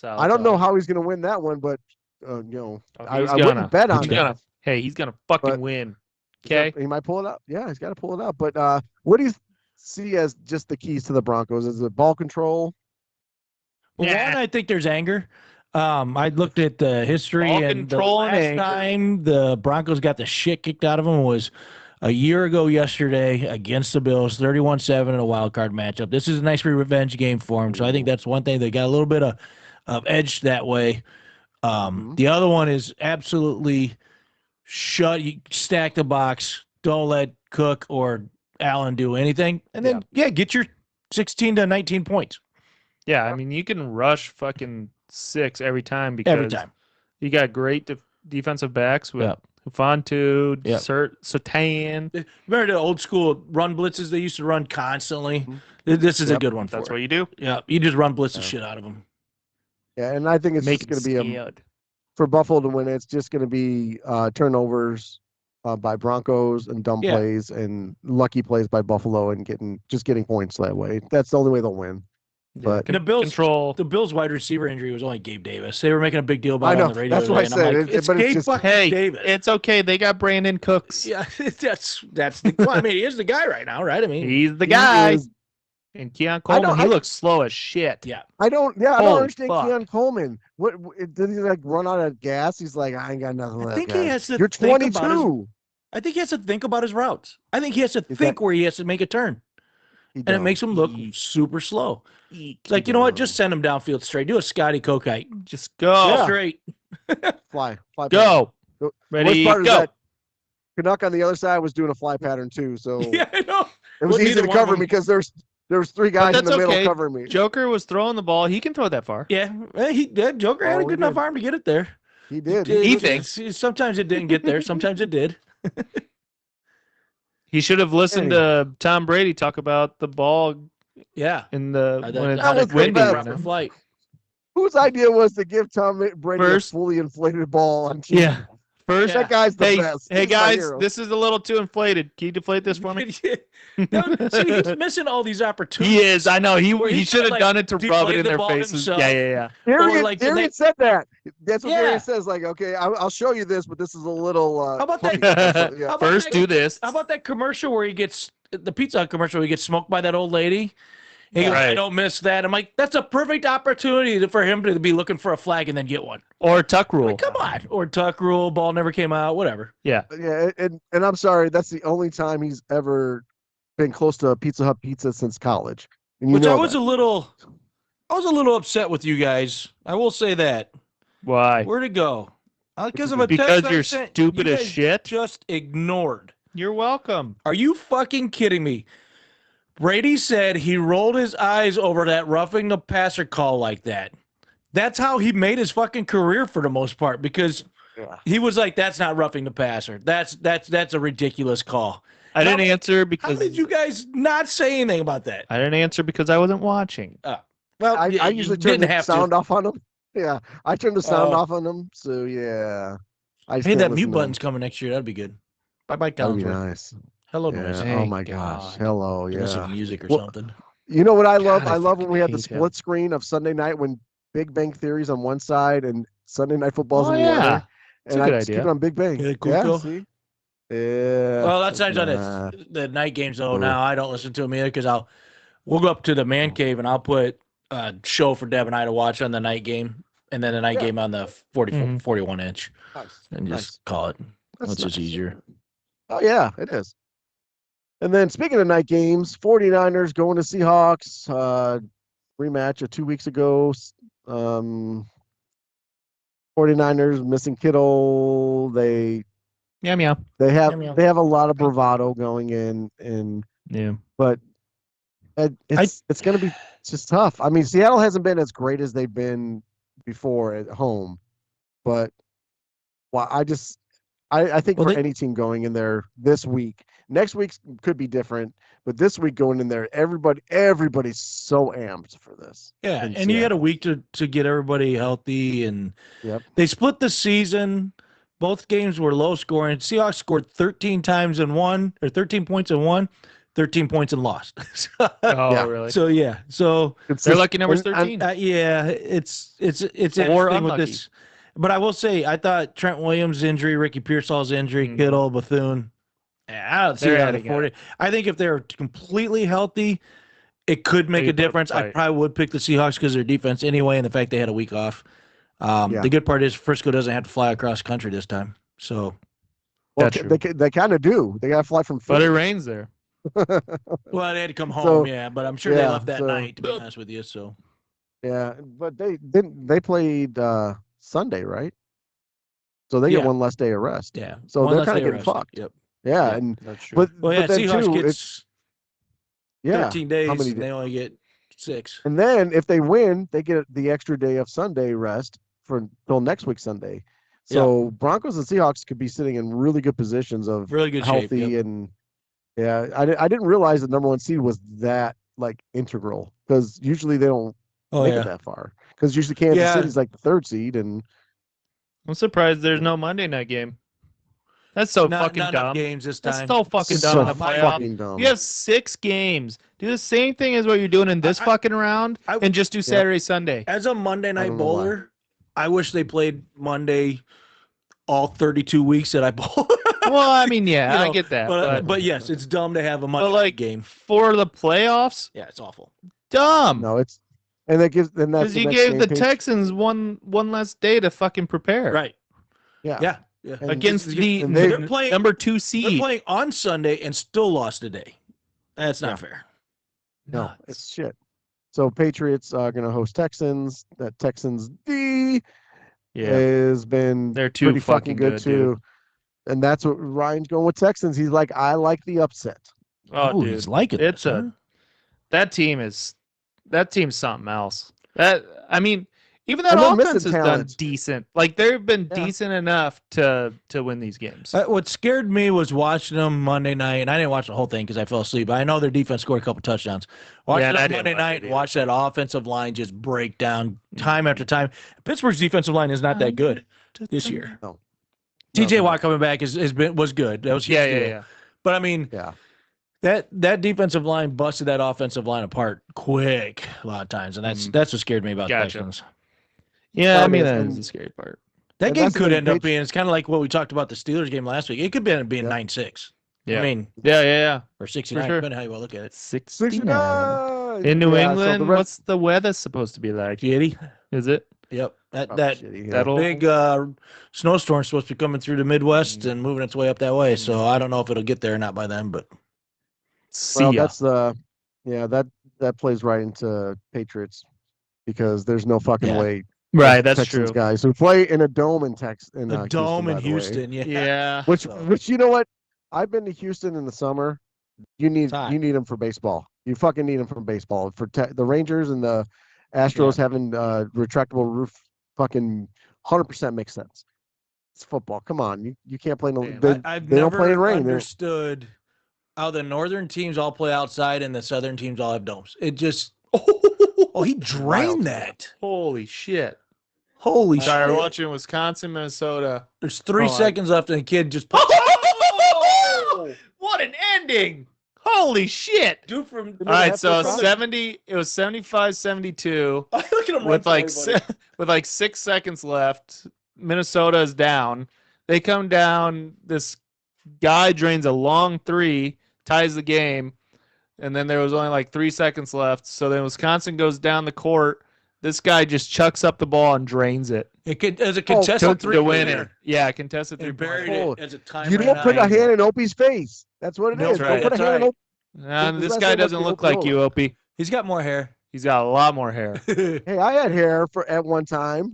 I don't know how he's gonna win that one, but I He's wouldn't bet on He's that. gonna. Hey, he's gonna fucking But- win. Okay. He might pull it out. Yeah, he's got to pull it out. But what do you see as just the keys to the Broncos? Is it ball control? Well, one, I think there's anger. I looked at the history Ball and the control and last anger. time the Broncos got the shit kicked out of them was a year ago yesterday against the Bills, 31-7 in a wild card matchup. This is a nice revenge game for them. So I think that's one thing. They got a little bit of edge that way. The other one is absolutely stack the box. Don't let Cook or Allen do anything. And then, get your 16 to 19 points. Yeah, I mean you can rush fucking 6 every time because Every time. you got great defensive backs with Yep. Hufantu, Yep. Sertan. Remember the old school run blitzes they used to run constantly? This is a good one for That's it. what you do. Yeah, you just run blitz the shit out of them. Yeah, and I think it's Make just it going to be scared. for Buffalo to win. It's just going to be turnovers by Broncos and dumb Yeah. plays and lucky plays by Buffalo and getting points that way. That's the only way they'll win. But The Bills control. The Bills wide receiver injury was only Gabe Davis. They were making a big deal I about it know, on the radio. that's what I today, and I'm said. like, it's But it's Gabe just- fucking Hey, Davis. it's okay. They got Brandon Cooks. Yeah, that's the. Well, I mean, he is the guy right now, right? I mean, He's the he guy. is- And Keon I Coleman, don't- he I- looks slow as shit. yeah. I don't Holy understand fuck. Keon Coleman. What did he like run out of gas? He's like, I ain't got nothing left. I think guys. he has to You're think about his. 22. I think he has to think about his routes. I think he has to Is think that- where he has to make a turn, He and it don't. makes him look super slow. It's like, you know what? Just send him downfield straight. Do a Scotty Kokite. Just go. Yeah. Straight. fly. Go. The Ready, worst part go. is that Canuck on the other side was doing a fly pattern too, so Yeah, I know. it was Well, easy neither to one of cover them- me because there was three guys in that's the middle okay. covering me. Joker was throwing the ball. He can throw that far. Yeah, Joker had Oh, a he good enough did. arm to get it there. He did. He thinks. Sometimes it didn't get there. Sometimes it did. He should have listened Anyway. to Tom Brady talk about the ball Yeah. in the when it's that was the windy. best. you know? Flight. Whose idea was to give Tom Brady First- a fully inflated ball on TV? Yeah. First, That guy's the hey, best. hey He's my guys, hero. this is a little too inflated. Can you deflate this for me? No, see, he's missing all these opportunities. He is. I know. He Where he he's should have like, done it to rub deflate it in the their ball faces. himself. Yeah. Darian, like, Darian said that. That's what Yeah. Darian says. Like, okay, I'll show you this, but this is a little. How about that? funny. Yeah. How about First, that- do this. How about that commercial where he gets the Pizza Hut commercial where he gets smoked by that old lady? He goes, Right. I don't miss that. I'm like, that's a perfect opportunity for him to be looking for a flag and then get one. Or tuck rule. Like, come on. Or tuck rule, ball never came out, whatever. Yeah, and I'm sorry, that's the only time he's ever been close to a Pizza Hut pizza since college. And you Which know I was that. a little upset with you guys. I will say that. Why? Where'd it go? Because of a Because text I you're sent, stupid you as guys shit? Just ignored. You're welcome. Are you fucking kidding me? Brady said he rolled his eyes over that roughing the passer call like that. That's how he made his fucking career for the most part, because he was like, that's not roughing the passer. That's a ridiculous call. I didn't answer How because did you guys not say anything about that? I didn't answer because I wasn't watching. Well, I you usually turn didn't the have sound to. off on him. Yeah, I turn the sound Oh. off on him. So yeah, I just Hey, can't that listen mute to button's him. coming next year. That'd be good. Bye-bye, That'd be Collinsworth. nice. Hello, Yeah. noise. Oh Thank my gosh. God. Hello. Give us Yeah. some music or Well, something. You know what I love? God, I I love when fucking we had the hate him. split screen of Sunday night when Big Bang Theory's on one side and Sunday Night Football's Oh, on the yeah. other. It's a And I good just keep idea. it on Big Bang. Yeah, cool, Yeah, cool. see? Yeah. Well, that's nice on Nah. the night games though. Cool. Now I don't listen to them either because we'll go up to the man cave and I'll put a show for Deb and I to watch on the night game, and then the night Yeah. game on the 44, Mhm. 41 inch, Nice. and just Nice. call it. That's That's just nice. easier. Oh, yeah, it is. And then speaking of night games, 49ers going to Seahawks. Rematch of 2 weeks ago. 49ers missing Kittle. They Meow meow. have Meow, meow. they have a lot of bravado going in, Yeah. but it's going to be just tough. I mean, Seattle hasn't been as great as they've been before at home, but I think Well, for they- any team going in there this week, next week could be different, but this week going in there, everybody's so amped for this. Yeah, in and you had a Seattle. week to get everybody healthy, and Yep. they split the season. Both games were low scoring. Seahawks scored 13 times and won, or 13 points and won, 13 points and lost. Oh, Yeah. really? So yeah, so It's Their just- lucky number's and- 13. yeah, it's Or interesting with unlucky. this. But I will say, I thought Trent Williams' injury, Ricky Pearsall's injury, Mhm. Kittle, Bethune. I don't see They're that on the adding 40. I think if they're completely healthy, it could make They a put up a difference. I fight. probably would pick the Seahawks because their defense anyway, and the fact they had a week off. Yeah. The good part is Frisco doesn't have to fly across country this time. So, well, That's true. they kind of do. They got to fly from But Philly. it rains there. well, they had to come home, So, yeah. But I'm sure they yeah, left that so- night. To be honest with you, so Yeah, but they played Sunday, right? So they Yeah. get one less day of rest. yeah. So One they're less kinda day getting rested. fucked. Yep. Yeah, Yeah, and That's true. but Well, yeah. but then Seahawks too, gets 13 days, many and they only get 6. and then if they win, they get the extra day of Sunday rest for until next week Sunday. So Broncos and Seahawks could be sitting in really good positions of Really good shape. healthy Yep. and yeah. I didn't realize the number one seed was that like integral because usually they don't Oh make it yeah. that far because usually Kansas Yeah. City's like the third seed and I'm surprised there's no Monday night game. That's so not fucking enough dumb. games this time. That's so fucking It's dumb so in the playoffs. fucking dumb. You have 6 games. Do the same thing as what you're doing in this fucking round, and just do Saturday, Sunday. As a Monday night don't know why. bowler, I wish they played Monday all 32 weeks that I bowl. Well, I mean, yeah, You I know, get that, but yes, it's dumb to have a Monday like, game. for the playoffs, Yeah, it's awful. dumb. No, it's and that gives then that's Because you next gave game, the Patriots- Texans one less day to fucking prepare. Right. Yeah. Yeah. And Against the and they- They're playing number 2 They're seed. playing on Sunday and still lost today. That's not Yeah. fair. No, Nuts. it's shit. So Patriots are going to host Texans. That Texans D Yeah. has been They're too pretty fucking good good, too. dude. And that's what Ryan's going with Texans. He's like, I like the upset. Oh, Ooh, dude. he's liking It's this, a huh? that team's something else. I mean, even that And they're offense missing has done talent. decent. Like they've been Yeah. decent enough to win these games. What scared me was watching them Monday night, and I didn't watch the whole thing because I fell asleep. But I know their defense scored a couple touchdowns. Watching and I them didn't Monday watch night it and watch that offensive line just break down time after time. Pittsburgh's defensive line is not that good this year. No. TJ No. Watt coming back was good. That was a huge deal. Yeah. But I mean, Yeah. that defensive line busted that offensive line apart quick a lot of times, and that's what scared me about the Gotcha. Texans. Yeah, I That mean is, that and- is the scary part. That And game that's the could thing, end up being. It's kind of like what we talked about the Steelers game last week. It could end up being Yep. 9-6. Yeah. I mean, Yeah. or 69, sure. depending on how you want to look at it. 69. In New Yeah, so England, the rest- what's the weather supposed to be like? Shitty. Is it? Yep. That probably that shitty, yeah. That'll big snowstorm's supposed to be coming through the Midwest and moving its way up that way. So I don't know if it'll get there or not by then, but see Well, ya. that's that plays right into Patriots because there's no fucking Yeah. way Right, that's Texans true. guys who play in a dome in the dome in by the way. Houston, yeah. Yeah. Which you know what? I've been to Houston in the summer. You need It's hot. them for baseball. You fucking need them for baseball. For the Rangers and the Astros having retractable roof, fucking 100% makes sense. It's football. Come on, you can't play. I've they don't never play in rain. They're- understood how the northern teams all play outside and the southern teams all have domes. It just oh, he drained that. Holy shit. Holy Sorry, shit. we're watching Wisconsin, Minnesota. There's 3 Hold on. seconds left and the kid just What an ending. Holy shit. Dude from All right, so Half-court 70 it was 75-72 look at him with like with like 6 seconds left. Minnesota is down. They come down, this guy drains a long 3, ties the game, and then there was only like 3 seconds left. So then Wisconsin goes down the court. This guy just chucks up the ball and drains it as a contested to win three-pointer. it. Yeah, contested And 3-pointer. buried Oh, it as a time. you don't put a hand in Opie's face. That's what it No, is. that's Don't right, put a that's hand in right. Opie. And His this last guy name must doesn't be look like you, Opie. He's got more hair. He's got a lot more hair. Hey, I had hair at one time.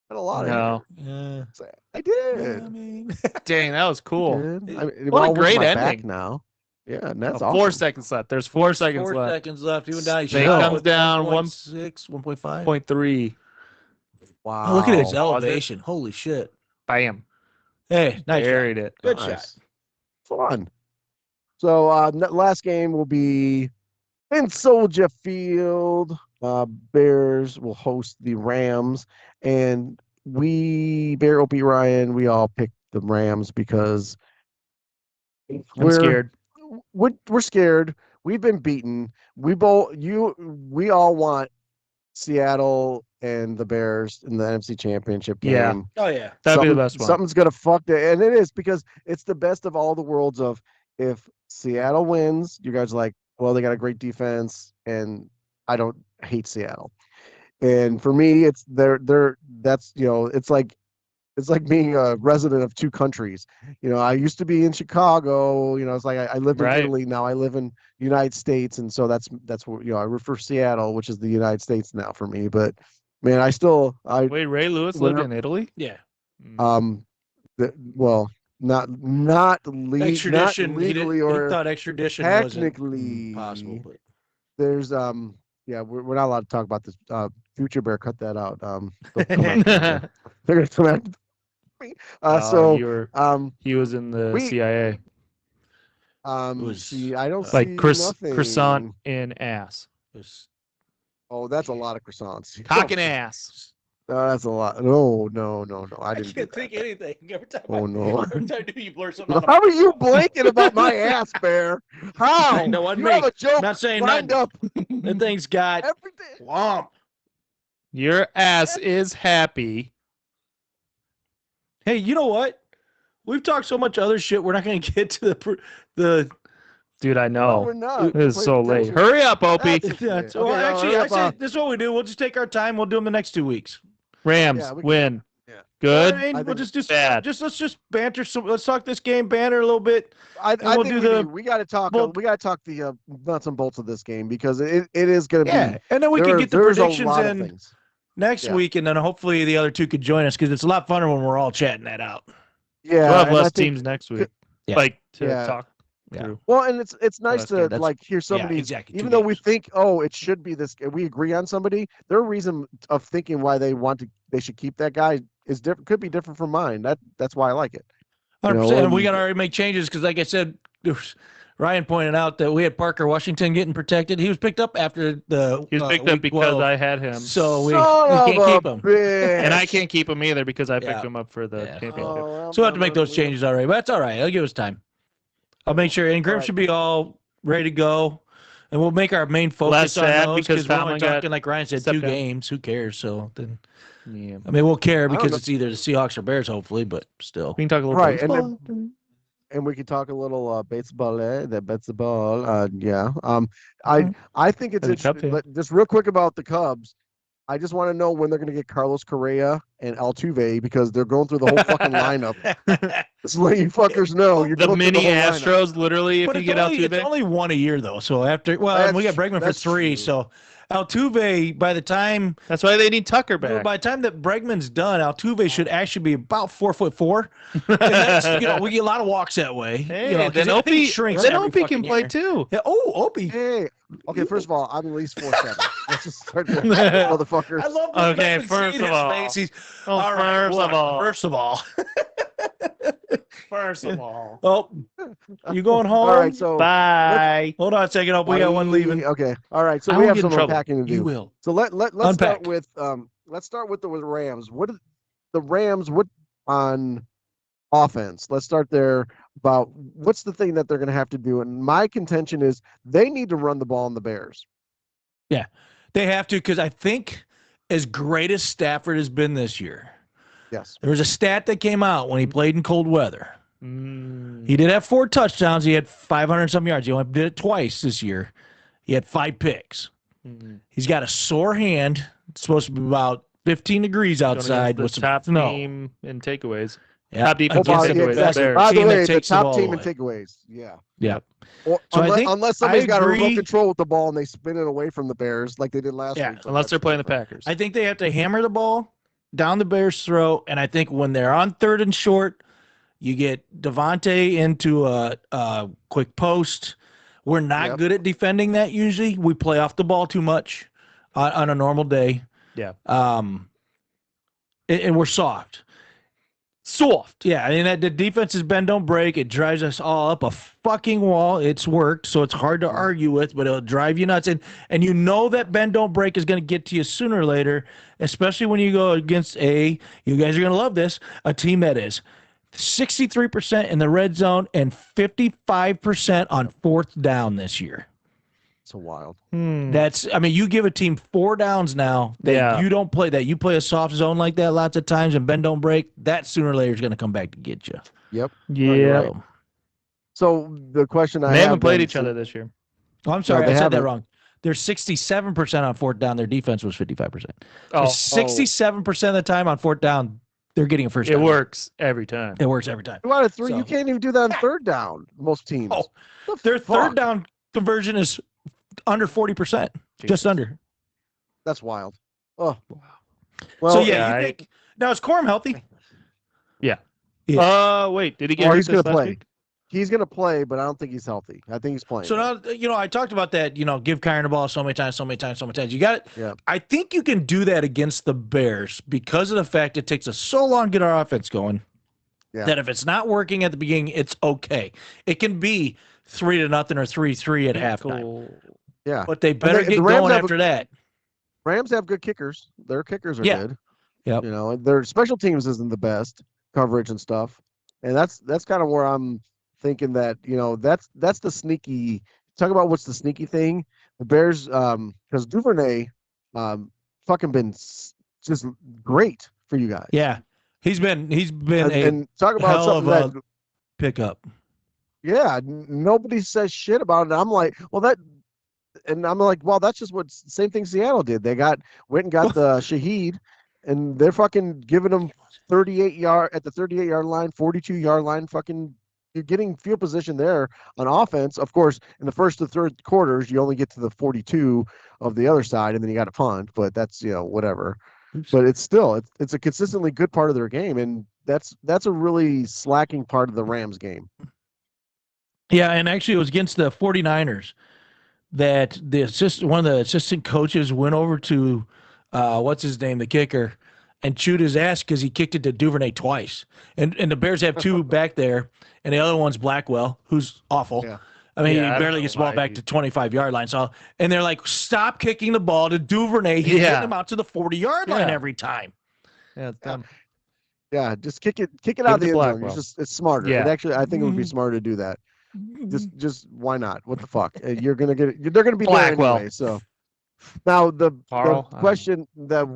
Had a lot of No. hair. Yeah. I did. I mean, Dang, that was cool. Did. I mean, What a well, with great my back ending. now. Yeah, and that's Oh, awesome. 4 seconds left. There's 4 seconds 4 left. seconds left. Even now, They comes down 1.6, 1.5. 0.3. Wow. Oh, look at his Pause it. elevation. Holy shit. Bam. Hey, nice. shot. Buried it. Good Nice. shot. Fun. So last game will be in Soldier Field. Bears will host the Rams, and Bear Opie Ryan, we all picked the Rams because I'm scared. We're scared. We've been beaten. We all want Seattle and the Bears in the NFC Championship game. Yeah. Oh, yeah. That'd be the best one. Something's gonna fuck that, and it is because it's the best of all the worlds. Of if Seattle wins, you guys are like, well, they got a great defense, and I don't hate Seattle. And for me, it's that's it's like being a resident of 2 countries. I used to be in Chicago. It's like I lived in Right. Italy. Now I live in the United States, and so that's what I refer to Seattle, which is the United States now for me. But man, Wait, Ray Lewis lived in Italy? Yeah. well, not Extradition. not legally he or thought extradition technically wasn't possible. But there's we're not allowed to talk about this. Future Bear, cut that out. They'll come after me. They're gonna come after me. He was in the we- CIA. was, see, I don't Like see croissant nothing. in ass. it was Oh, that's a lot of croissants. Cock and ass. No, that's a lot. No. I I didn't do can't that. think anything. Every time Oh, no. every time you blur something out. How are you blanking about my ass, Bear? How? No, wasn't You me. have a joke Not saying lined nothing. up That thing's got everything. womp. Your ass is happy. Hey, you know what? We've talked so much other shit. We're not going to get to the. Dude, I No, know. we're not. It is Play so late. attention. Hurry up, Opie. That's Yeah, it. so, Okay, well, now, actually, hurry I up, say this is what we do. We'll just take our time. We'll do them the next 2 weeks. Rams Yeah, we can- win. yeah. Good. I mean, I we'll think just bad. let's just banter. So let's talk this game, banter a little bit. I we'll think do we got to talk. we'll- We got to talk the nuts and bolts of this game because it is going to Yeah, be. and then we can get the there's predictions a lot in of things. next Yeah. week, and then hopefully the other two could join us because it's a lot funner when we're all chatting that out. Yeah, We'll have and I less think- teams next week. Yeah. Like to Yeah. talk Yeah. through. Well, and it's nice that's to good. That's- hear somebody. exactly. Even 2 though we games. think, oh, it should be this, we agree on somebody. Their reason of thinking why they should keep that guy is different. Could be different from mine. That's why I like it. 100%. And we and- got to already make changes because, like I said, Ryan pointed out that we had Parker Washington getting protected. He was picked up after the. He was picked up week because 12, I had him. So we Son can't of keep a him. bitch. And I can't keep him either because I picked Yeah. him up for the Yeah. championship. Oh, So we'll have to make those unbelievable. changes already. But that's all right. It'll give us time. I'll make sure. And Grim All right. should be all ready to go. And we'll make our main focus Less on sad those because because we're only Tomlin got talking, like Ryan said, stepped 2 down. games. Who cares? So then, Yeah. I mean, we'll care I don't because know. it's either the Seahawks or Bears, hopefully, but still. We can talk a little Right, and baseball. and we can talk a little baseball. That bets the ball. Yeah. I think it's As a Cub interesting. fan. Just real quick about the Cubs. I just want to know when they're going to get Carlos Correa and Altuve because they're going through the whole fucking lineup. Just let you fuckers know. You're The going through mini whole lineup. Astros, literally, if But you it's get only, Altuve. it's only one a year, though. So after, well, and we got Bregman for That's 3. true. So Altuve, by the time That's why they need Tucker back. by the time that Bregman's done, Altuve should actually be about 4'4". And that's, we get a lot of walks that way. Hey, you know, 'cause then I think Opie, he shrinks then every Opie fucking can play year. too. Yeah. Oh, Opie. Hey, okay. First of all, I'm at least 4'7". Let's just start there, motherfuckers. I love Okay, Bregman first seeing of his all. face. He's, Oh, all right, first of look, all. First of all. First of all. Oh, you going home? All right, so Bye. Hold on a second. Hope we got one leaving. Okay, all right. So I we won't have get in some trouble. unpacking to You do. will. So let's Unpack. start with the Rams. What is the Rams? What on offense? Let's start there. About what's the thing that they're going to have to do? And my contention is they need to run the ball on the Bears. They have to, because I think as great as Stafford has been this year, Yes. there was a stat that came out when he played in cold weather. Mm. He did have 4 touchdowns. He had 500 some yards. He only did it twice this year. He had 5 picks. Mm. He's got a sore hand. It's supposed to be about 15 degrees Going outside against with the some top snow. team in takeaways. Yeah. Top defense Against in the takeaways. best Bears. By the team that way, the takes the top ball team in away. takeaways. Yeah. Yeah. Or So I think- unless somebody's got a remote agree- control with the ball and they spin it away from the Bears like they did last Yeah, week. Unless they're playing the Packers. I think they have to hammer the ball down the Bears' throat, and I think when they're on 3rd and short, you get Devontae into a quick post. We're not Yep. good at defending that usually. We play off the ball too much on a normal day. Yeah. And we're soft. Soft. Yeah, I mean, the defense is bend, don't break. It drives us all up a fucking wall. It's worked, so it's hard to argue with, but it'll drive you nuts. And you know that bend, don't break is going to get to you sooner or later, especially when you go against you guys are going to love this, a team that is 63% in the red zone and 55% on 4th down this year. So wild. You give a team 4 downs now that Yeah. you don't play that. You play a soft zone like that lots of times and bend, don't break. That sooner or later is going to come back to get you. Yep. Yeah. right. So the question I They have haven't played then, each other this year. Oh, I'm sorry, they I said that haven't. wrong. They're 67% on 4th down. Their defense was 55%. Oh, 67% of the time on 4th down, they're getting a first it down. works every time. It works every time. 2 out of 3. So- You can't even do that on 3rd down. Most teams. Oh, The Their fuck? 3rd down conversion is under 40%. Just under. That's wild. Oh. Well, So, yeah, you think, now is Corum healthy? Wait, did he get Or hurt he's this going to last play. week? He's going to play, but I don't think he's healthy. I think he's playing. So now, I talked about that, give Kyron the ball so many times. You got it. Yeah. I think you can do that against the Bears because of the fact it takes us so long to get our offense going Yeah. that if it's not working at the beginning, it's okay. It can be 3-0 or 3-3 at halftime, Cool. Yeah. but they better the get Rams going have after that. Rams have good kickers. Their kickers are Yeah. good. Yep. You know, their special teams isn't the best coverage and stuff, and that's kind of where I'm thinking that that's the sneaky. Talk about what's the sneaky thing. The Bears, because Duvernay, fucking been just great for you guys. Yeah, he's been and talk about hell something of a that pickup. yeah, nobody says shit about it. I'm like, well, that's just what same thing Seattle did. They went and got the Shaheed, and they're fucking giving them 38 at the 38-yard line, 42-yard line. Fucking, you're getting field position there on offense. Of course, in the first to third quarters, you only get to the 42 of the other side, and then you got to punt. But that's whatever. But it's still it's a consistently good part of their game, and that's a really slacking part of the Rams game. Yeah, and actually it was against the 49ers that one of the assistant coaches went over to what's his name, the kicker, and chewed his ass because he kicked it to Duvernay twice. And the Bears have two back there, and the other one's Blackwell, who's awful. Yeah. I mean, Yeah, I he don't barely know gets the ball why back to 25-yard line. So, and they're like, stop kicking the ball to Duvernay. He's getting him out to the 40-yard line every time. Yeah, it's dumb. Yeah, just kick it out of it the to end zone. Blackwell. It's smarter. Yeah. It actually, I think it would be smarter to do that. Just why not? What the fuck? You're gonna get it. They're gonna be Blackwell. there anyway. So now the question that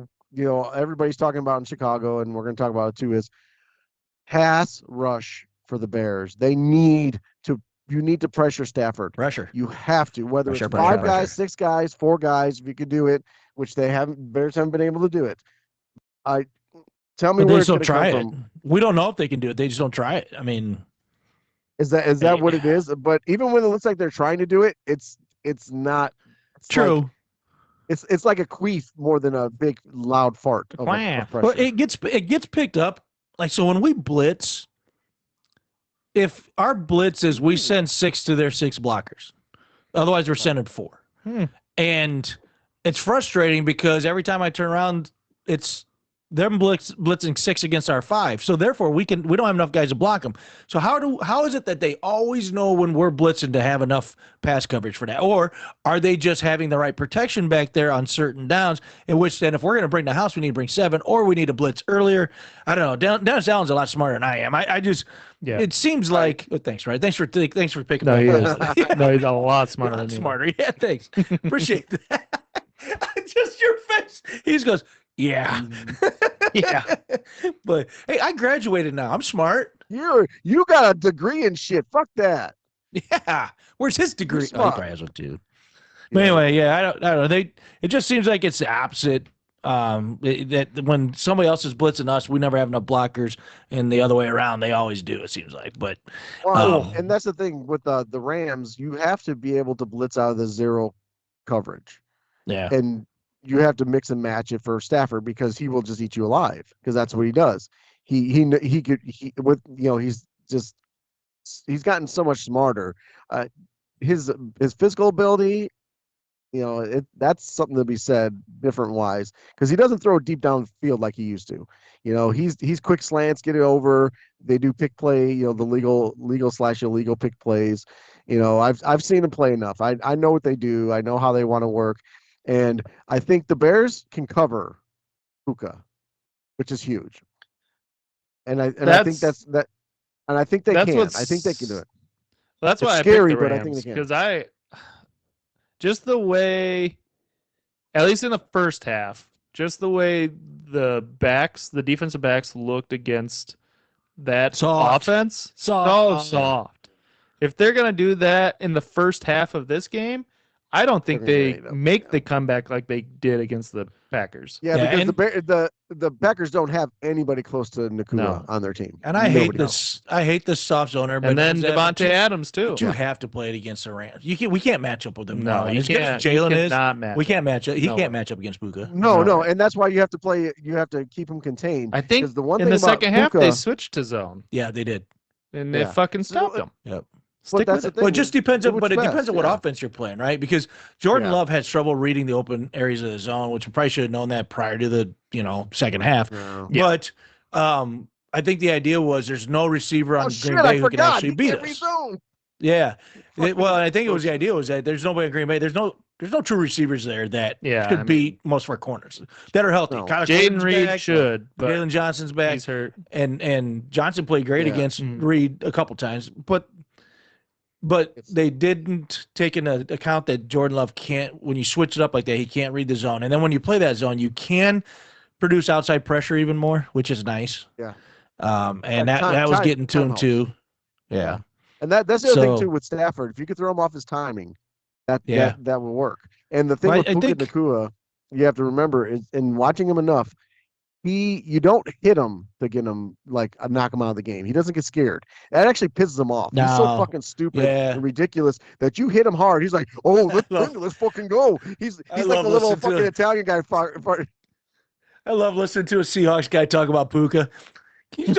everybody's talking about in Chicago, and we're gonna talk about it too, is pass rush for the Bears. You need to pressure Stafford. Pressure. You have to, whether Pressure, it's pressure, five pressure. guys, 6 guys, 4 guys, if you could do it, which Bears haven't been able to do it. Tell me But they where it's still going to try come it. from. We don't know if they can do it. They just don't try it. I mean, Is that what it is? But even when it looks like they're trying to do it, it's not. It's true. Like, it's like a queef more than a big loud fart of pressure. Well, it gets picked up. Like, so when we blitz, if our blitz is we send 6 to their 6 blockers, otherwise we're sending 4. And it's frustrating because every time I turn around, it's them blitzing 6 against our 5. So therefore we don't have enough guys to block them. So how is it that they always know when we're blitzing to have enough pass coverage for that? Or are they just having the right protection back there on certain downs, in which then if we're going to bring the house, we need to bring 7, or we need to blitz earlier? I don't know. Dennis Allen's a lot smarter than I am. It seems like thanks, right? Thanks for picking No, up. he is. No, he's a lot smarter than me. Smarter. Yeah, thanks. Appreciate that. Just your face. He just goes, yeah. Yeah. But hey, I graduated now. I'm smart. You got a degree in shit. Fuck that. Yeah. Where's his degree? You're Oh, he smart. probably has one too. But anyway, yeah, I don't know. It just seems like it's the opposite. That when somebody else is blitzing us, we never have enough blockers, and the other way around, they always do. It seems like, but and that's the thing with the Rams. You have to be able to blitz out of the zero coverage. Yeah, and you have to mix and match it for Stafford because he will just eat you alive because that's what he does. He's gotten so much smarter. His physical ability, that's something to be said different wise because he doesn't throw deep downfield like he used to. He's quick slants, get it over. They do pick play, the legal/illegal pick plays. I've seen him play enough. I know what they do. I know how they want to work. And I think the Bears can cover Puka, which is huge. And I think that's that. And I think they can. I think they can do it. That's why It's I scary, picked the but I Rams, think they can. because just the way, at least in the first half, just the way the defensive backs looked against that offense, so soft. If they're gonna do that in the first half of this game, I don't think they make the comeback like they did against the Packers. Yeah, because the Packers don't have anybody close to Nakua on their team. And I hate this. I hate this soft zoner. And then Devontae Adams too. But you have to play it against the Rams. We can't match up with them. No, as you good can't. as Jalen is. Match We can't match up. He No can't way. match up against Puka. No, and that's why you have to play. You have to keep him contained. I think 'cause the one in thing the about second half Puka, they switched to zone Yeah, they did. and they Yeah. fucking stopped them. Yep. Stick that's with the it. thing. Well, it just depends on, Which but it best, depends on what yeah. offense you're playing, right? Because Jordan Yeah. Love had trouble reading the open areas of the zone, which we probably should have known that prior to the second half. No. But I think the idea was there's no receiver on Oh Green shit! Bay I who can forgot. actually He beat can't us. read zone. Yeah. Well, I think it was the idea was that there's nobody in Green Bay. There's no There's no true receivers there that Yeah, could I mean- beat most of our corners that are healthy. No. Kyler Jaden Gordon's Reed back, should, but Jalen Johnson's back, he's hurt. and Johnson played great Yeah. against Mhm. Reed a couple times, but they didn't take into account that Jordan Love can't. When you switch it up like that, he can't read the zone, and then when you play that zone, you can produce outside pressure even more, which is nice. Yeah. And Yeah, that was time- getting to time him helps. too. Yeah. And that's the other thing So- too with Stafford. If you could throw him off his timing, Yeah. that will work. And the thing Well, with I Puka think- Nacua, you have to remember is in watching him enough, you don't hit him to get him knock him out of the game. He doesn't get scared. That actually pisses him off. He's so No. fucking stupid Yeah. and ridiculous that you hit him hard. He's like, oh, let's fucking go. He's I like love the little listening to fucking it. Italian guy. I love listening to a Seahawks guy talk about Puka.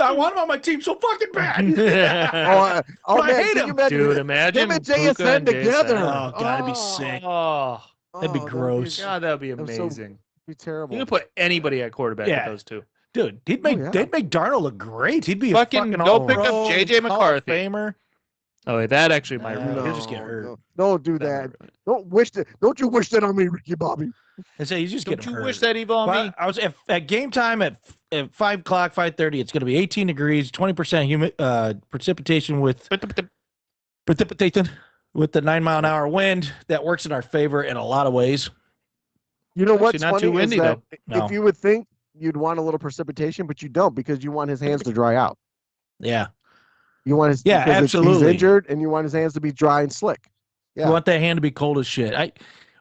I want him on my team so fucking bad. Oh I man, hate can him. you imagine Dude, imagine him and Puka JSN and together? Oh, God, that'd be sick. Oh, That'd be gross. God, that'd be That was so- amazing. Be terrible. You can put anybody at quarterback Yeah. with those two. Dude, yeah. they'd make Darnold look great. He'd be Fucking a go fucking pick up all-pro JJ Hall of McCarthy. Famer. Oh, wait, that actually might ruin He'll it. just get hurt. No, don't do that. Don't you wish that on me, Ricky Bobby? I say he's just Don't getting you hurt. wish that evil on Well, me? I was at game time at 5 o'clock, 5:30. It's going to be 18 degrees, 20% precipitation with the 9-mile-an-hour wind. That works in our favor in a lot of ways. You know Actually what's not funny too is windy, that though. if you would think you'd want a little precipitation, but you don't because you want his hands to dry out. Yeah. You want his Yeah, because he's absolutely. injured, and you want his hands to be dry and slick. Yeah. You want that hand to be cold as shit.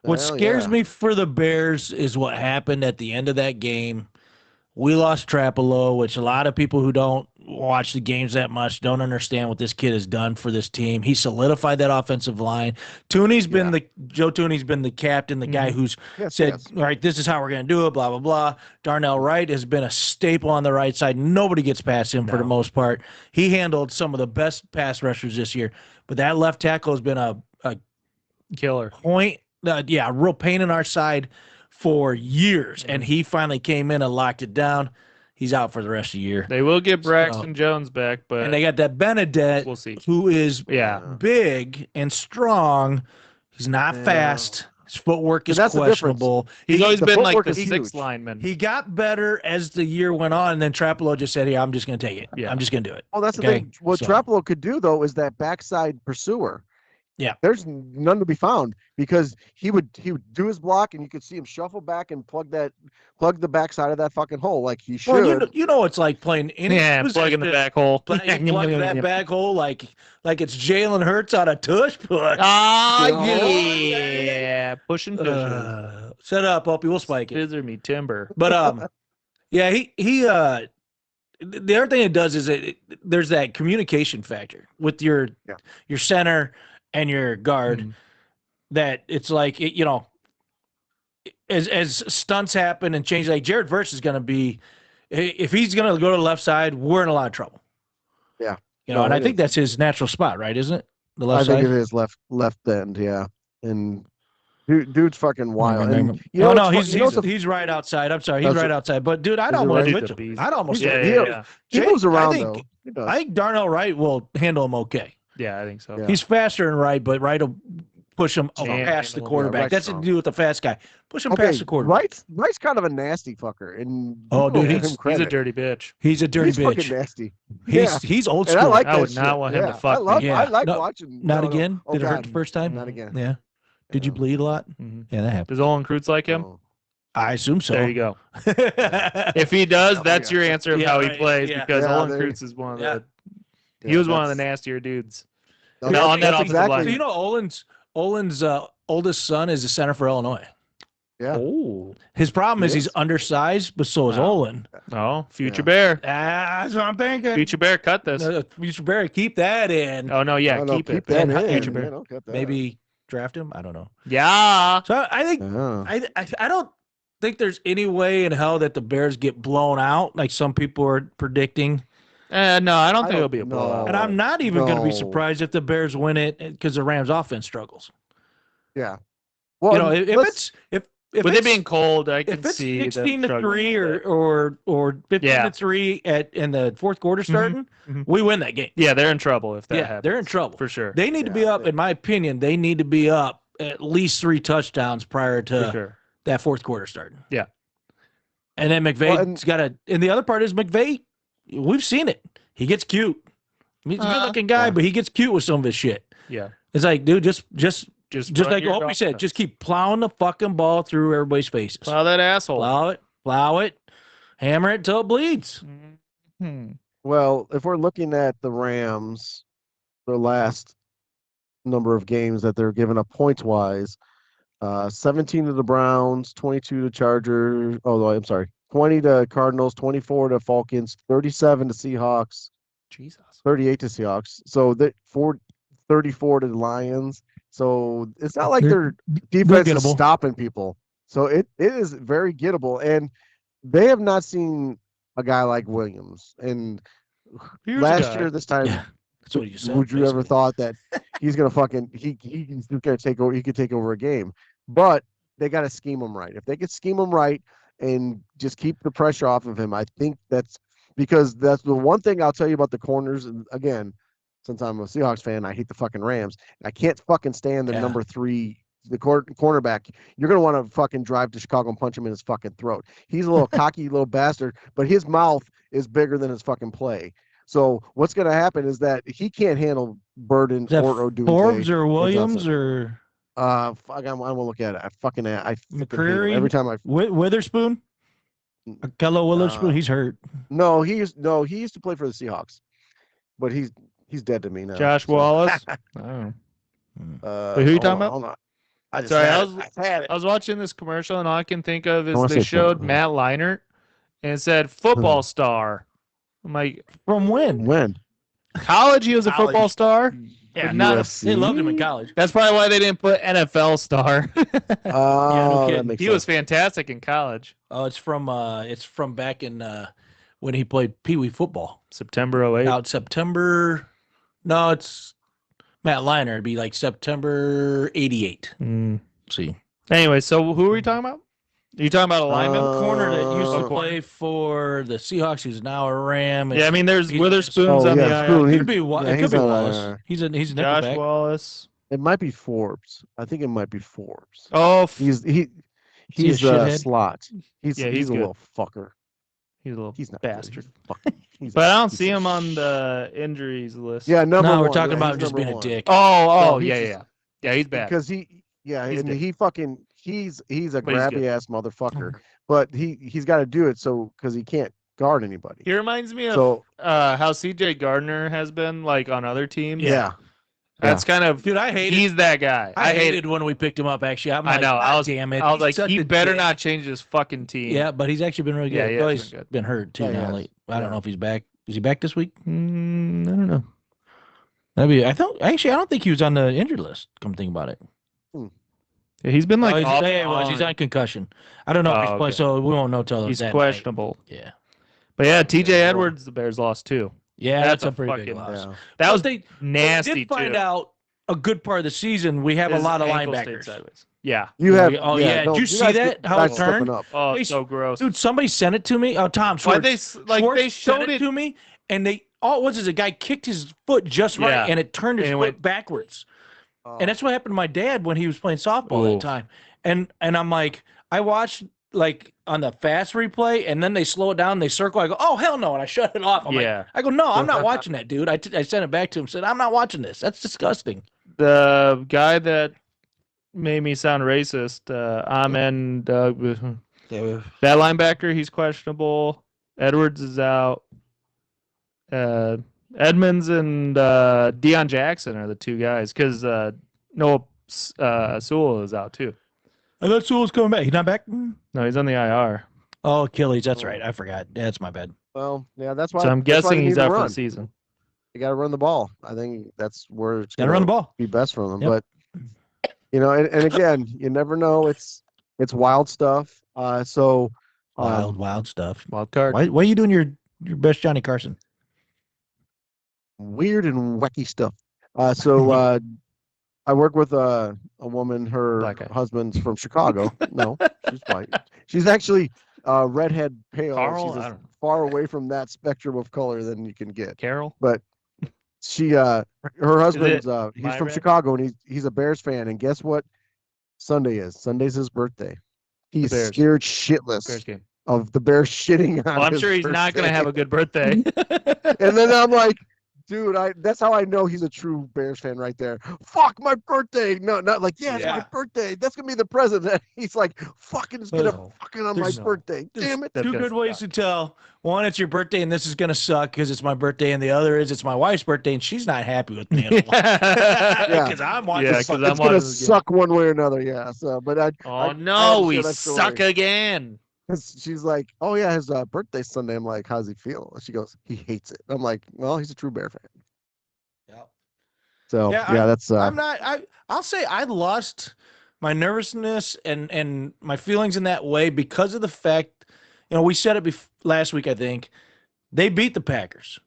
What Hell scares yeah. me for the Bears is what happened at the end of that game. We lost Trapolo, which a lot of people who don't watch the games that much don't understand what this kid has done for this team. He solidified that offensive line. Joe Tooney's been the captain, the guy who's Yes, said, yes. all right, this is how we're going to do it, blah, blah, blah. Darnell Wright has been a staple on the right side. Nobody gets past him for the most part. He handled some of the best pass rushers this year. But that left tackle has been a Killer. point, real pain in our side for years. And he finally came in and locked it down. He's out for the rest of the year. They will get Braxton Jones back, but And they got that Benedette, we'll see. who is Yeah. big and strong. He's not Yeah. fast. His footwork is that's the difference. questionable. He's always the been like footwork the is sixth huge. lineman. He got better as the year went on, and then Trapolo just said, I'm just going to take it. Yeah. I'm just going to do it. Well, that's the Okay, thing. What so- Trapolo could do though is that backside pursuer. Yeah. There's none to be found because he would do his block and you could see him shuffle back and plug the backside of that fucking hole like he should. Well, you know it's like playing any Plug in the back hole. Plug that back hole like it's Jalen Hurts on a tush push. Ah, You know? yeah. Pushing. Set up, Opie. We'll spike it. Scissor me timber. But yeah, he the other thing it does is there's that communication factor with your center and your guard that it's like as stunts happen and change, like Jared Verse is going to be, if he's going to go to the left side, we're in a lot of trouble. Yeah. And I think that's his natural spot, right? Isn't it? The left I side. think it is left end, yeah. And dude's fucking wild. And He's right outside. I'm sorry, he's That's right outside. But dude, I'd Is he almost right? He's a Mitchell. beast. I'd almost Yeah. he Jake, moves around I though. think, He does. I think Darnell Wright will handle him okay. Yeah, I think so. Yeah. He's faster than Wright, but Wright will push him Can't past the handle him. quarterback. Wright's That's to strong. do with the fast guy. Push him Okay, past the quarterback. Wright's kind of a nasty fucker. And Oh, people dude, give him He's a credit. dirty bitch. He's a dirty He's bitch. fucking nasty. He's old And school. I like I that would shit. not want him to Yeah. fuck I love me. Yeah. I like No, watching. Not no, again. Oh, Did it hurt God. the first time? Not again. Yeah. Did you Yeah. bleed a lot? Mhm. Yeah, that happened. Does Olin Kreutz like him? Oh. I assume so. There you go. if If he does, Oh, that's yeah. your answer of Yeah, how he right. plays Yeah. because Yeah, Olin there you- Kreutz is one of Yeah. the. He was one of the nastier dudes. No, No, on that that's offensive line. So you know Olin's oldest son is a center for Illinois. Yeah. Oh, His problem is He he's is. undersized, but so is Wow. Olin. oh, future Yeah. bear. That's what I'm thinking. Future bear, cut this. Future Bear, keep that in. Oh no, yeah, No, no, keep it. that Yeah, in. future bear. Man, don't cut that. Maybe draft him. I don't know. Yeah. So I think Yeah. I don't think there's any way in hell that the Bears get blown out like some people are predicting. No, I don't think don't it'll be a blowout. And I'm not even going to be No. surprised if the Bears win it because the Rams offense struggles. Yeah. Well, You know, if let's- it's if With it's, it being cold, I can if it's see 16-3 or 15-3 in the fourth quarter starting, Mhm. we win that game. yeah, they're in trouble if that Yeah, happens. they're in trouble. for sure. They need to be Yeah, up, yeah. in my opinion. They need to be up at least 3 touchdowns prior For to sure. that fourth quarter starting. Yeah. And then McVay's got a, and the other part is McVay, we've seen it. He gets cute. He's a good looking guy, but he gets cute with some of his shit. Yeah. It's like, dude, just run like your Opie said, offense. just keep plowing the fucking ball through everybody's faces. Plow that asshole. Plow it, hammer it till it bleeds. Well, if we're looking at the Rams, their last number of games that they're giving up points wise, 17 to the Browns, 22 to Chargers. Oh, I'm sorry, 20 to Cardinals, 24 to Falcons, 37 to Seahawks, Jesus. 38 to Seahawks. So that 34 to the Lions. So it's not like their defense is gettable. stopping people. So it is very gettable, and they have not seen a guy like Williams. And Here's a last guy. year, this time, Yeah, that's what you said. would you ever basically. thought that he's gonna fucking he's gonna take over? He could take over a game, but they got to scheme him right. If they could scheme him right and just keep the pressure off of him, I think that's because that's the one thing I'll tell you about the corners. And again, since I'm a Seahawks fan, I hate the fucking Rams. I can't fucking stand the Yeah. number 3, the cornerback. You're gonna want to fucking drive to Chicago and punch him in his fucking throat. He's a little cocky little bastard, but his mouth is bigger than his fucking play. So what's gonna happen is that he can't handle Burden Is that or Odunze. Forbes or Johnson. Williams or Fuck, I'm gonna look at it. I freaking hate him. McCreary? Every time I Witherspoon? Kello Witherspoon? He's hurt. no, he used to play for the Seahawks, but he's dead to me now. Josh so- Wallace. Oh. Wait, who you hold talking on, about? Hold on. I just Sorry, had it. I had it. I was watching this commercial, and all I can think of is wanna they say showed football. Matt Leinart, and it said football star. I'm like, From when? When? college, he was a College. football star. Yeah, But not a- USC? They loved him in college. That's probably why they didn't put NFL star. Oh, kidding. that makes He sense. was fantastic in college. Oh, it's from back in when he played Pee Wee football. September 08. Out September. No, it's Matt Leinart. It'd be like September '88. Mm. See, Anyway, so who are we talking about? Are you talking about a lineman? corner that used to Oh, play for the Seahawks, who's now a Ram. Yeah, I mean, there's he's- Witherspoon's Oh, on yeah, the Spoon. IR. He- Could be yeah, it he's could be on Wallace. IR. He's a Josh nickelback. Wallace. It might be Forbes. I think it might be Forbes. Oh, He's he a he's a shithead? slot. He's Yeah, he's a good. little fucker. he's a little He's not bastard. He's But a I don't piece see of him on shit. the injuries list. Yeah, number No, one. we're talking yeah, about he's just number being a one. dick. Oh, he's yeah, just- yeah. Yeah, he's bad. Because he He's and dick. he fucking he's a But he's good. grabby ass motherfucker. But he's got to do it so because he can't guard anybody. He reminds me of So how CJ Gardner has been like on other teams. yeah. That's kind of Dude, I hated. he's that guy. I hated when we picked him up. Actually, I'm I like, know. I "God was damn it. I was he's like, such he a better dick." not change his fucking team. Yeah, but he's actually been really good. Yeah, he Well, has he's been good. been hurt too Yeah, he now. has. Like, I Yeah. don't know if he's back. Is he back this week? I don't know. I don't think he was on the injured list. Come to think about it. Yeah, he's been like Oh, he's, off yeah, and he was. He's on. on concussion. I don't know if Oh, he's playing, okay. so we won't know till He's that night. questionable. Yeah, But yeah, TJ Yeah, Edwards, the Bears lost too. yeah, That's that's, a a pretty big fucking- loss. Yeah. That was they nasty did find too. out a good part of the season. We have a His lot of ankle stayed linebackers. sideways. Yeah. You have Oh, yeah. Did you see that? How it guys turned? stepping up. Oh, They- it's so gross. Dude, somebody sent it to me. Oh, Tom Why Schwartz. they Schwartz they sent showed it it? to me, and they all it was is a guy kicked his foot just right, Yeah. and it turned his And it foot went- backwards. Oh. And that's what happened to my dad when he was playing softball Oof. that time. And I'm like, I watched like on the fast replay, and then they slow it down, and they circle. I go, oh hell no, and I shut it off. I'm like, Yeah. I go, no, I'm not watching that, dude. I sent it back to him, said I'm not watching this. That's disgusting. The guy that made me sound racist, Amen Doug. That linebacker, he's questionable. Edwards is out. Edmonds and Deion Jackson are the two guys because Noah Sewell is out too. I thought Sewell's coming back. He's not back. No, he's on the IR. Oh, Achilles. That's right. I forgot. That's my bad. Well, yeah, that's why. So I'm that's why they guessing need he's to out for run. the season. You got to run the ball. I think that's where it's Got to gonna run the ball. be best for them. Yep. But and again, you never know. It's wild stuff. So Wild stuff. Wild card. Why are you doing your best Johnny Carson? weird and wacky stuff. So I work with a woman. Her Black guy. husband's from Chicago. No, she's white. She's actually redhead, pale. Carl? She's I as don't know. far away from that spectrum of color than you can get. Carol. But she her husband's he's my from red? Chicago, and he's a Bears fan. And guess what Sunday's his birthday. He's Bears. scared shitless Bears game. of the Bears shitting on Well, I'm his sure he's not going to birthday. have a good birthday. And then I'm like, dude, that's how I know he's a true Bears fan right there. Fuck my birthday. No, not like, yeah, it's my birthday. That's gonna be the present. He's like, fucking is gonna fucking on my birthday. Damn it. Two good ways to tell. One, it's your birthday and this is gonna suck because it's my birthday, and the other is it's my wife's birthday and she's not happy with me. Because I'm watching. Yeah, it's I'm gonna suck one way or another. Yeah. So, but we suck again. She's like, oh yeah, his birthday's Sunday. I'm like, how's he feel? She goes, he hates it. I'm like, well, he's a true Bear fan. Yep. So yeah, that's. I'm not. I'll say I lost my nervousness and my feelings in that way because of the fact, we said it last week. I think they beat the Packers.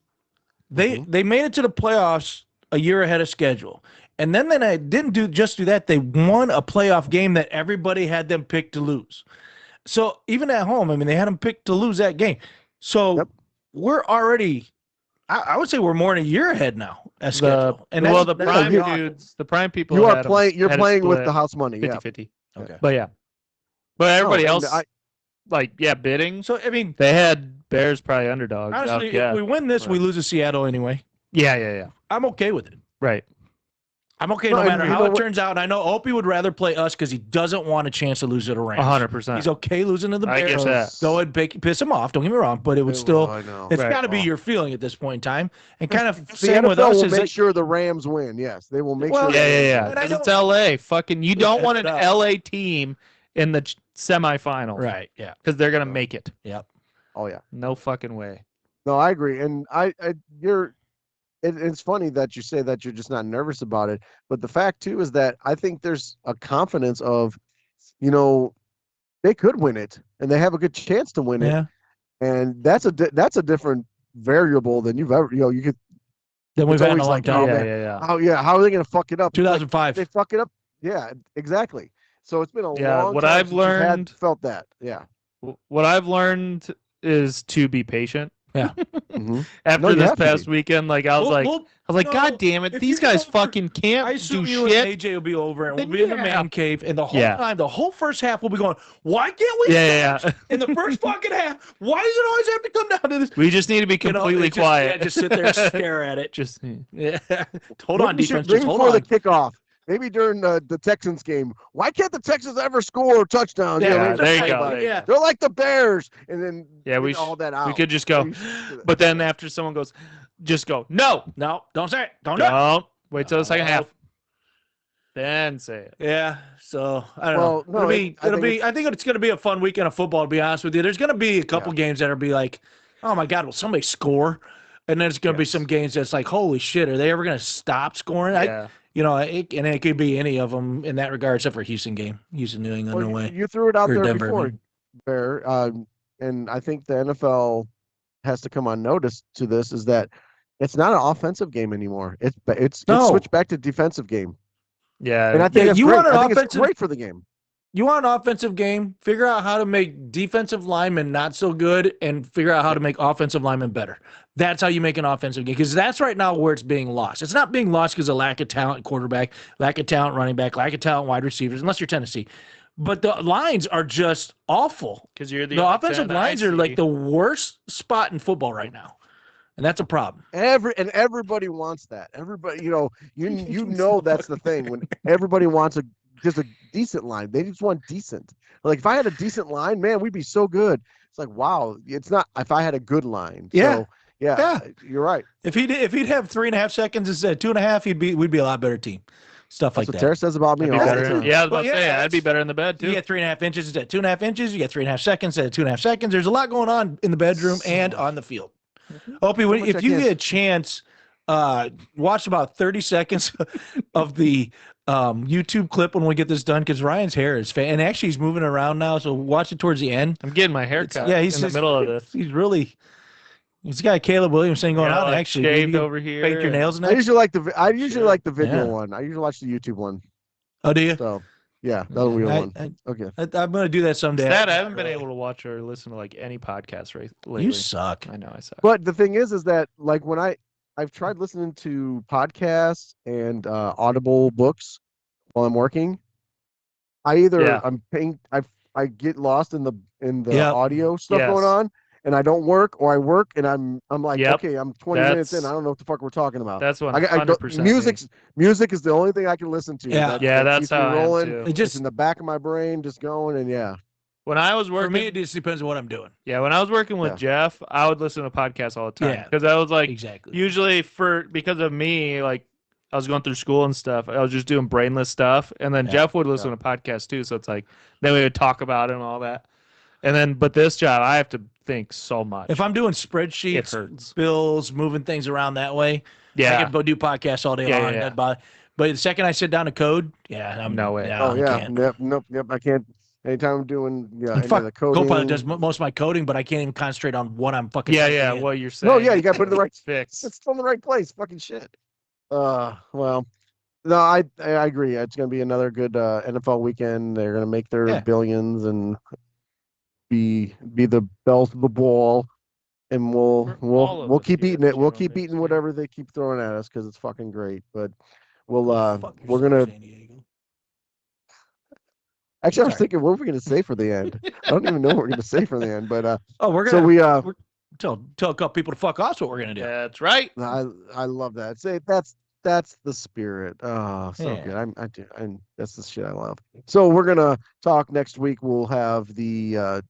They made it to the playoffs a year ahead of schedule, and then they didn't do that. They won a playoff game that everybody had them picked to lose. So even at home, I mean, they had them picked to lose that game. So we're already, I would say we're more than a year ahead now as schedule. And the prime dudes, the prime people. You're playing with the house money. 50-50. Okay. But everybody else, bidding. So, I mean, they had Bears probably underdogs. Honestly, if we win this, we lose to Seattle anyway. Yeah. I'm okay with it. Right. I'm okay no matter how it turns out. I know Opie would rather play us because he doesn't want a chance to lose to the Rams. 100%. He's okay losing to the Bears. I get that. Go ahead, piss him off. Don't get me wrong, but it would still. I know. It's got to be your feeling at this point in time, and kind of The same with NFL us. will make sure the Rams win. Yes, they will make sure. Yeah. It's LA. Fucking, you don't want an LA team in the semifinals, right? Yeah, because they're gonna make it. Yep. Oh yeah. No fucking way. No, I agree, and it's funny that you say that you're just not nervous about it, but the fact too is that I think there's a confidence of, they could win it and they have a good chance to win it, and that's a different variable than you've ever you could. Then we've had in a long like, time. Yeah. How are they gonna fuck it up? 2005. Like, they fuck it up. Yeah, exactly. So it's been a long time. What I've learned, felt that. Yeah. What I've learned is to be patient. Yeah. After this past weekend, I was like, God damn it, these guys fucking can't I assume do you shit. and AJ will be over and we'll be in the man cave, and the whole time, the whole first half, we'll be going, why can't we? In the first fucking half, why does it always have to come down to this? We just need to be completely quiet. Just sit there and stare at it. Just hold on, defense. Maybe Just hold before on. the kickoff. Maybe during the Texans game. Why can't the Texans ever score a touchdown? Yeah, there you go. Yeah. They're like the Bears. And then we all that out. We could just go. But then after someone goes, just go, no, don't say it. Don't. Wait till the second half. Then say it. Yeah. So I don't know. I think it's gonna be a fun weekend of football, to be honest with you. There's gonna be a couple games that'll be like, oh my God, will somebody score? And then it's gonna be some games that's like, holy shit, are they ever gonna stop scoring? Yeah. And it could be any of them in that regard, except for Houston game, Houston, New England, no way. You threw it out Or there Denver, before, Bear, and I think the NFL has to come on notice to this, is that it's not an offensive game anymore. It's switched back to defensive game. Yeah, and I think it's you great. want an I think offensive it's great for the game. You want an offensive game? Figure out how to make defensive linemen not so good, and figure out how to make offensive linemen better. That's how you make an offensive game, because that's right now where it's being lost. It's not being lost because of lack of talent quarterback, lack of talent running back, lack of talent wide receivers, unless you're Tennessee. But the lines are just awful. Because you're the offensive lines are like the worst spot in football right now, and that's a problem. Everybody wants that. Everybody, you know that's the thing. When everybody wants just a decent line, they just want decent. Like, if I had a decent line, man, we'd be so good. It's like, wow, it's not. If I had a good line, yeah. So, yeah, you're right. If he'd have 3.5 seconds instead of 2.5, we'd be a lot better team. Stuff That's like what that. Tara says about me all the time. Yeah, I was about to say, I'd be better in the bed too. You get 3.5 inches instead of 2.5 inches. You get 3.5 seconds instead of 2.5 seconds. There's a lot going on in the bedroom and on the field. Opie, if you get a chance, watch about 30 seconds of the YouTube clip when we get this done, because Ryan's hair is and actually he's moving around now, so watch it towards the end. I'm getting my hair cut. He's in the middle of this. He's got Caleb Williams thing going on. Actually, shaved over here. Paint your nails. I usually like the video one. I usually watch the YouTube one. Oh, do you? So yeah, that's the real one. Okay, I'm gonna do that someday. I haven't been able to watch or listen to any podcasts lately. You suck. I know I suck. But the thing is that when I've tried listening to podcasts and Audible books while I'm working, Yeah. I'm paying I get lost in the Yep. audio stuff Yes. going on, and I don't work, or I work and I'm like, Yep. okay, I'm 20 minutes in. That's- I don't know what the fuck we're talking about. That's I go, 100% music is the only thing I can listen to. Yeah. Yeah, that that's keeps me how I am rolling. too. It It's just in the back of my brain, just going, and yeah. When I was for working, me, it just depends on what I'm doing. yeah, when I was working with Yeah. Jeff, I would listen to podcasts all the time Yeah. because I was like, Exactly. usually because of me, like I was going through school and stuff. I was just doing brainless stuff, and then Yeah. Jeff would listen to podcasts too. So it's like then we would talk about it and all that. And then, but this job, I have to think so much. If I'm doing It spreadsheets, hurts. bills, moving things around that way, I Yeah, can go do podcasts all day Yeah, long. yeah. doesn't bother. But the second I sit down to code, No way. No, I can't. Yep. I can't. Anytime I'm doing And any fuck, of the coding. Copilot does most of my coding, but I can't even concentrate on what I'm fucking. yeah, typing yeah. in. What you're saying? No, yeah, you got to put it in the right. fix. It's still in the right place. Fucking shit. Well, no, I agree. It's gonna be another good NFL weekend. They're gonna make their Yeah. billions and be the bells of the ball, and For all of we'll us keep here eating at it. We'll General keep Mix, eating yeah. whatever they keep throwing at us because it's fucking great. But we'll Fuck we're yourself, gonna San Diego. actually. I was Sorry. thinking, what were we gonna say for the end? I don't even know what we're gonna say for the end. But Oh, we're so gonna we tell a couple people to fuck us. What we're gonna do? That's right. I love that. Say that's the spirit. Oh, so Yeah. good. I do. And that's the shit I love. So we're gonna talk next week. We'll have the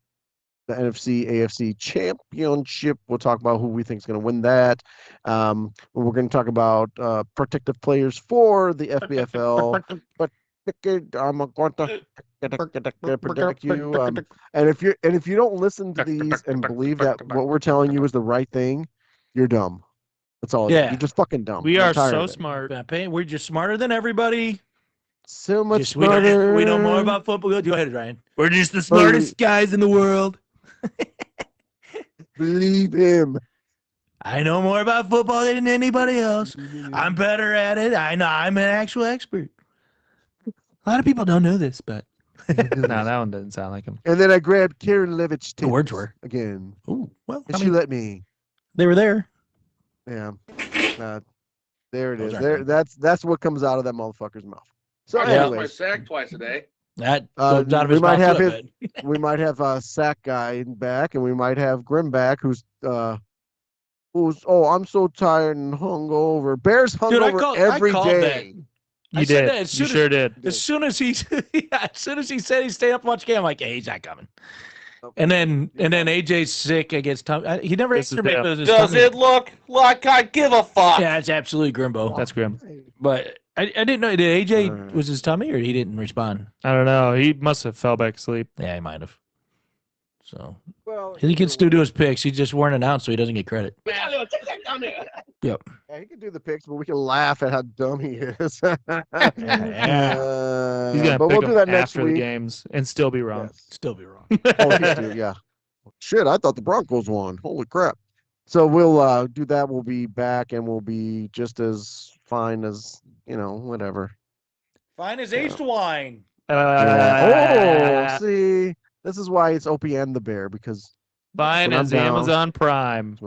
NFC AFC championship. We'll talk about who we think is gonna win that. We're gonna talk about protective players for the FBFL. But I'm going to predict you. And if you don't listen to these and believe that what we're telling you is the right thing, you're dumb. That's all. Yeah. You're just fucking dumb. We I'm are tired so of it. smart. We're just smarter than everybody. So much Just, we, know, smarter. we know more about football. Go ahead, Ryan. We're just the smartest smartest guys in the world. Believe him. I know more about football than anybody else. I'm better at it. I know I'm an actual expert. A lot of people don't know this, but No, that one doesn't sound like him. And then I grabbed Karen Levitt's The words tits were. again, Ooh, well, and I she mean, let me. they were there. Yeah. There it Those is. aren't There. good. That's what comes out of that motherfucker's mouth. So, I lost my anyways, sack twice a day. That Uh, goes out of we his might mouth have too, I his- bet. we might have a sack guy back, and we might have Grim back, who's I'm so tired and hungover. Bears Dude, I hungover called every that. day. I You said did. that as You soon sure did. As soon as he said he stayed up to watch the game, I'm like, hey, he's not coming. Oh, And then AJ's sick against Tom. He never This is answered me. them. If it was his Does tummy. it look like I give a fuck? Yeah, it's absolutely Grimbo. That's grim. But I didn't know. Did AJ Alright. was his tummy or he didn't respond? I don't know. He must have fell back asleep. Yeah, he might have. So Well, he can still do his picks. He just weren't announced, so he doesn't get credit. Yeah, he can do the picks, but we can laugh at how dumb he is. He's gonna but pick we'll do him that next after the week. games and still be wrong. Yes. Still be wrong. Oh, he do, yeah. Shit, I thought the Broncos won. Holy crap. So we'll do that. We'll be back, and we'll be just as fine as, whatever. Fine as aged wine. Oh, see, this is why it's OPN the Bear, because Fine when I'm as down- Amazon Prime.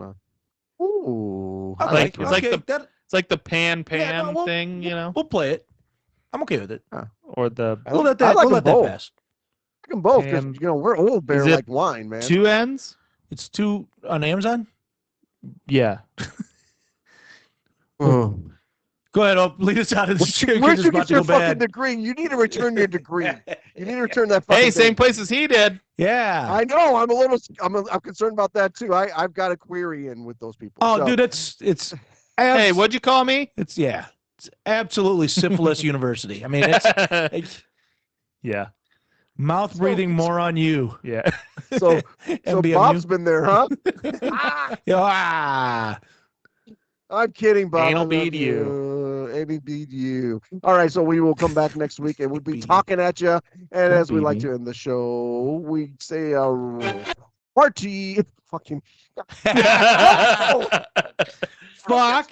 ooh, I Okay, like it's it. like the- that, It's like the pan Yeah, no, we'll- thing, we'll play it. I'm okay with it. or the We'll let I that. like We'll them let that both. pass. I like them both because And we're old Bear is it like wine, man. two ends. It's 2 on Amazon. Yeah. Oh. Go ahead. Lead us out of this. Where'd you get your fucking degree? You need to return your degree. You need to return that fucking Hey, same thing. place as he did. Yeah. I know. I'm concerned about that too. I've got a query in with those people. Oh, So, dude, it's Hey, what'd you call me? it's absolutely syphilis university. I mean, it's Yeah. mouth breathing more on you. Yeah. so MBMU. Bob's been there, huh? Ah. I'm kidding, Bob. Anal I love bead you. Anal bead you. All right, so we will come back next week and we'll be Bead. talking at you. And as we bead like me. to end the show, we say party. Fucking Fuck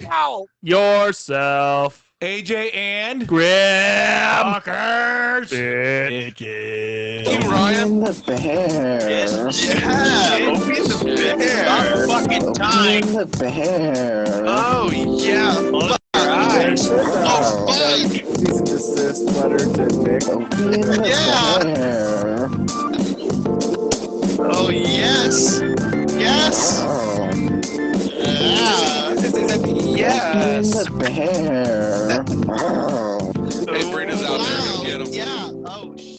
yourself. AJ and Grim. Fuckers. Bitch. Bitches. Ryan. the bear. Yes, Opie the Bear. About fucking time. The bear. Oh, yeah. Fuck. Oh, fuck. assist letter to Nick. Yeah. Oh yes. Yes. Yes. Bear. Hey, bring us out there. Go get him. Yeah. Oh shit.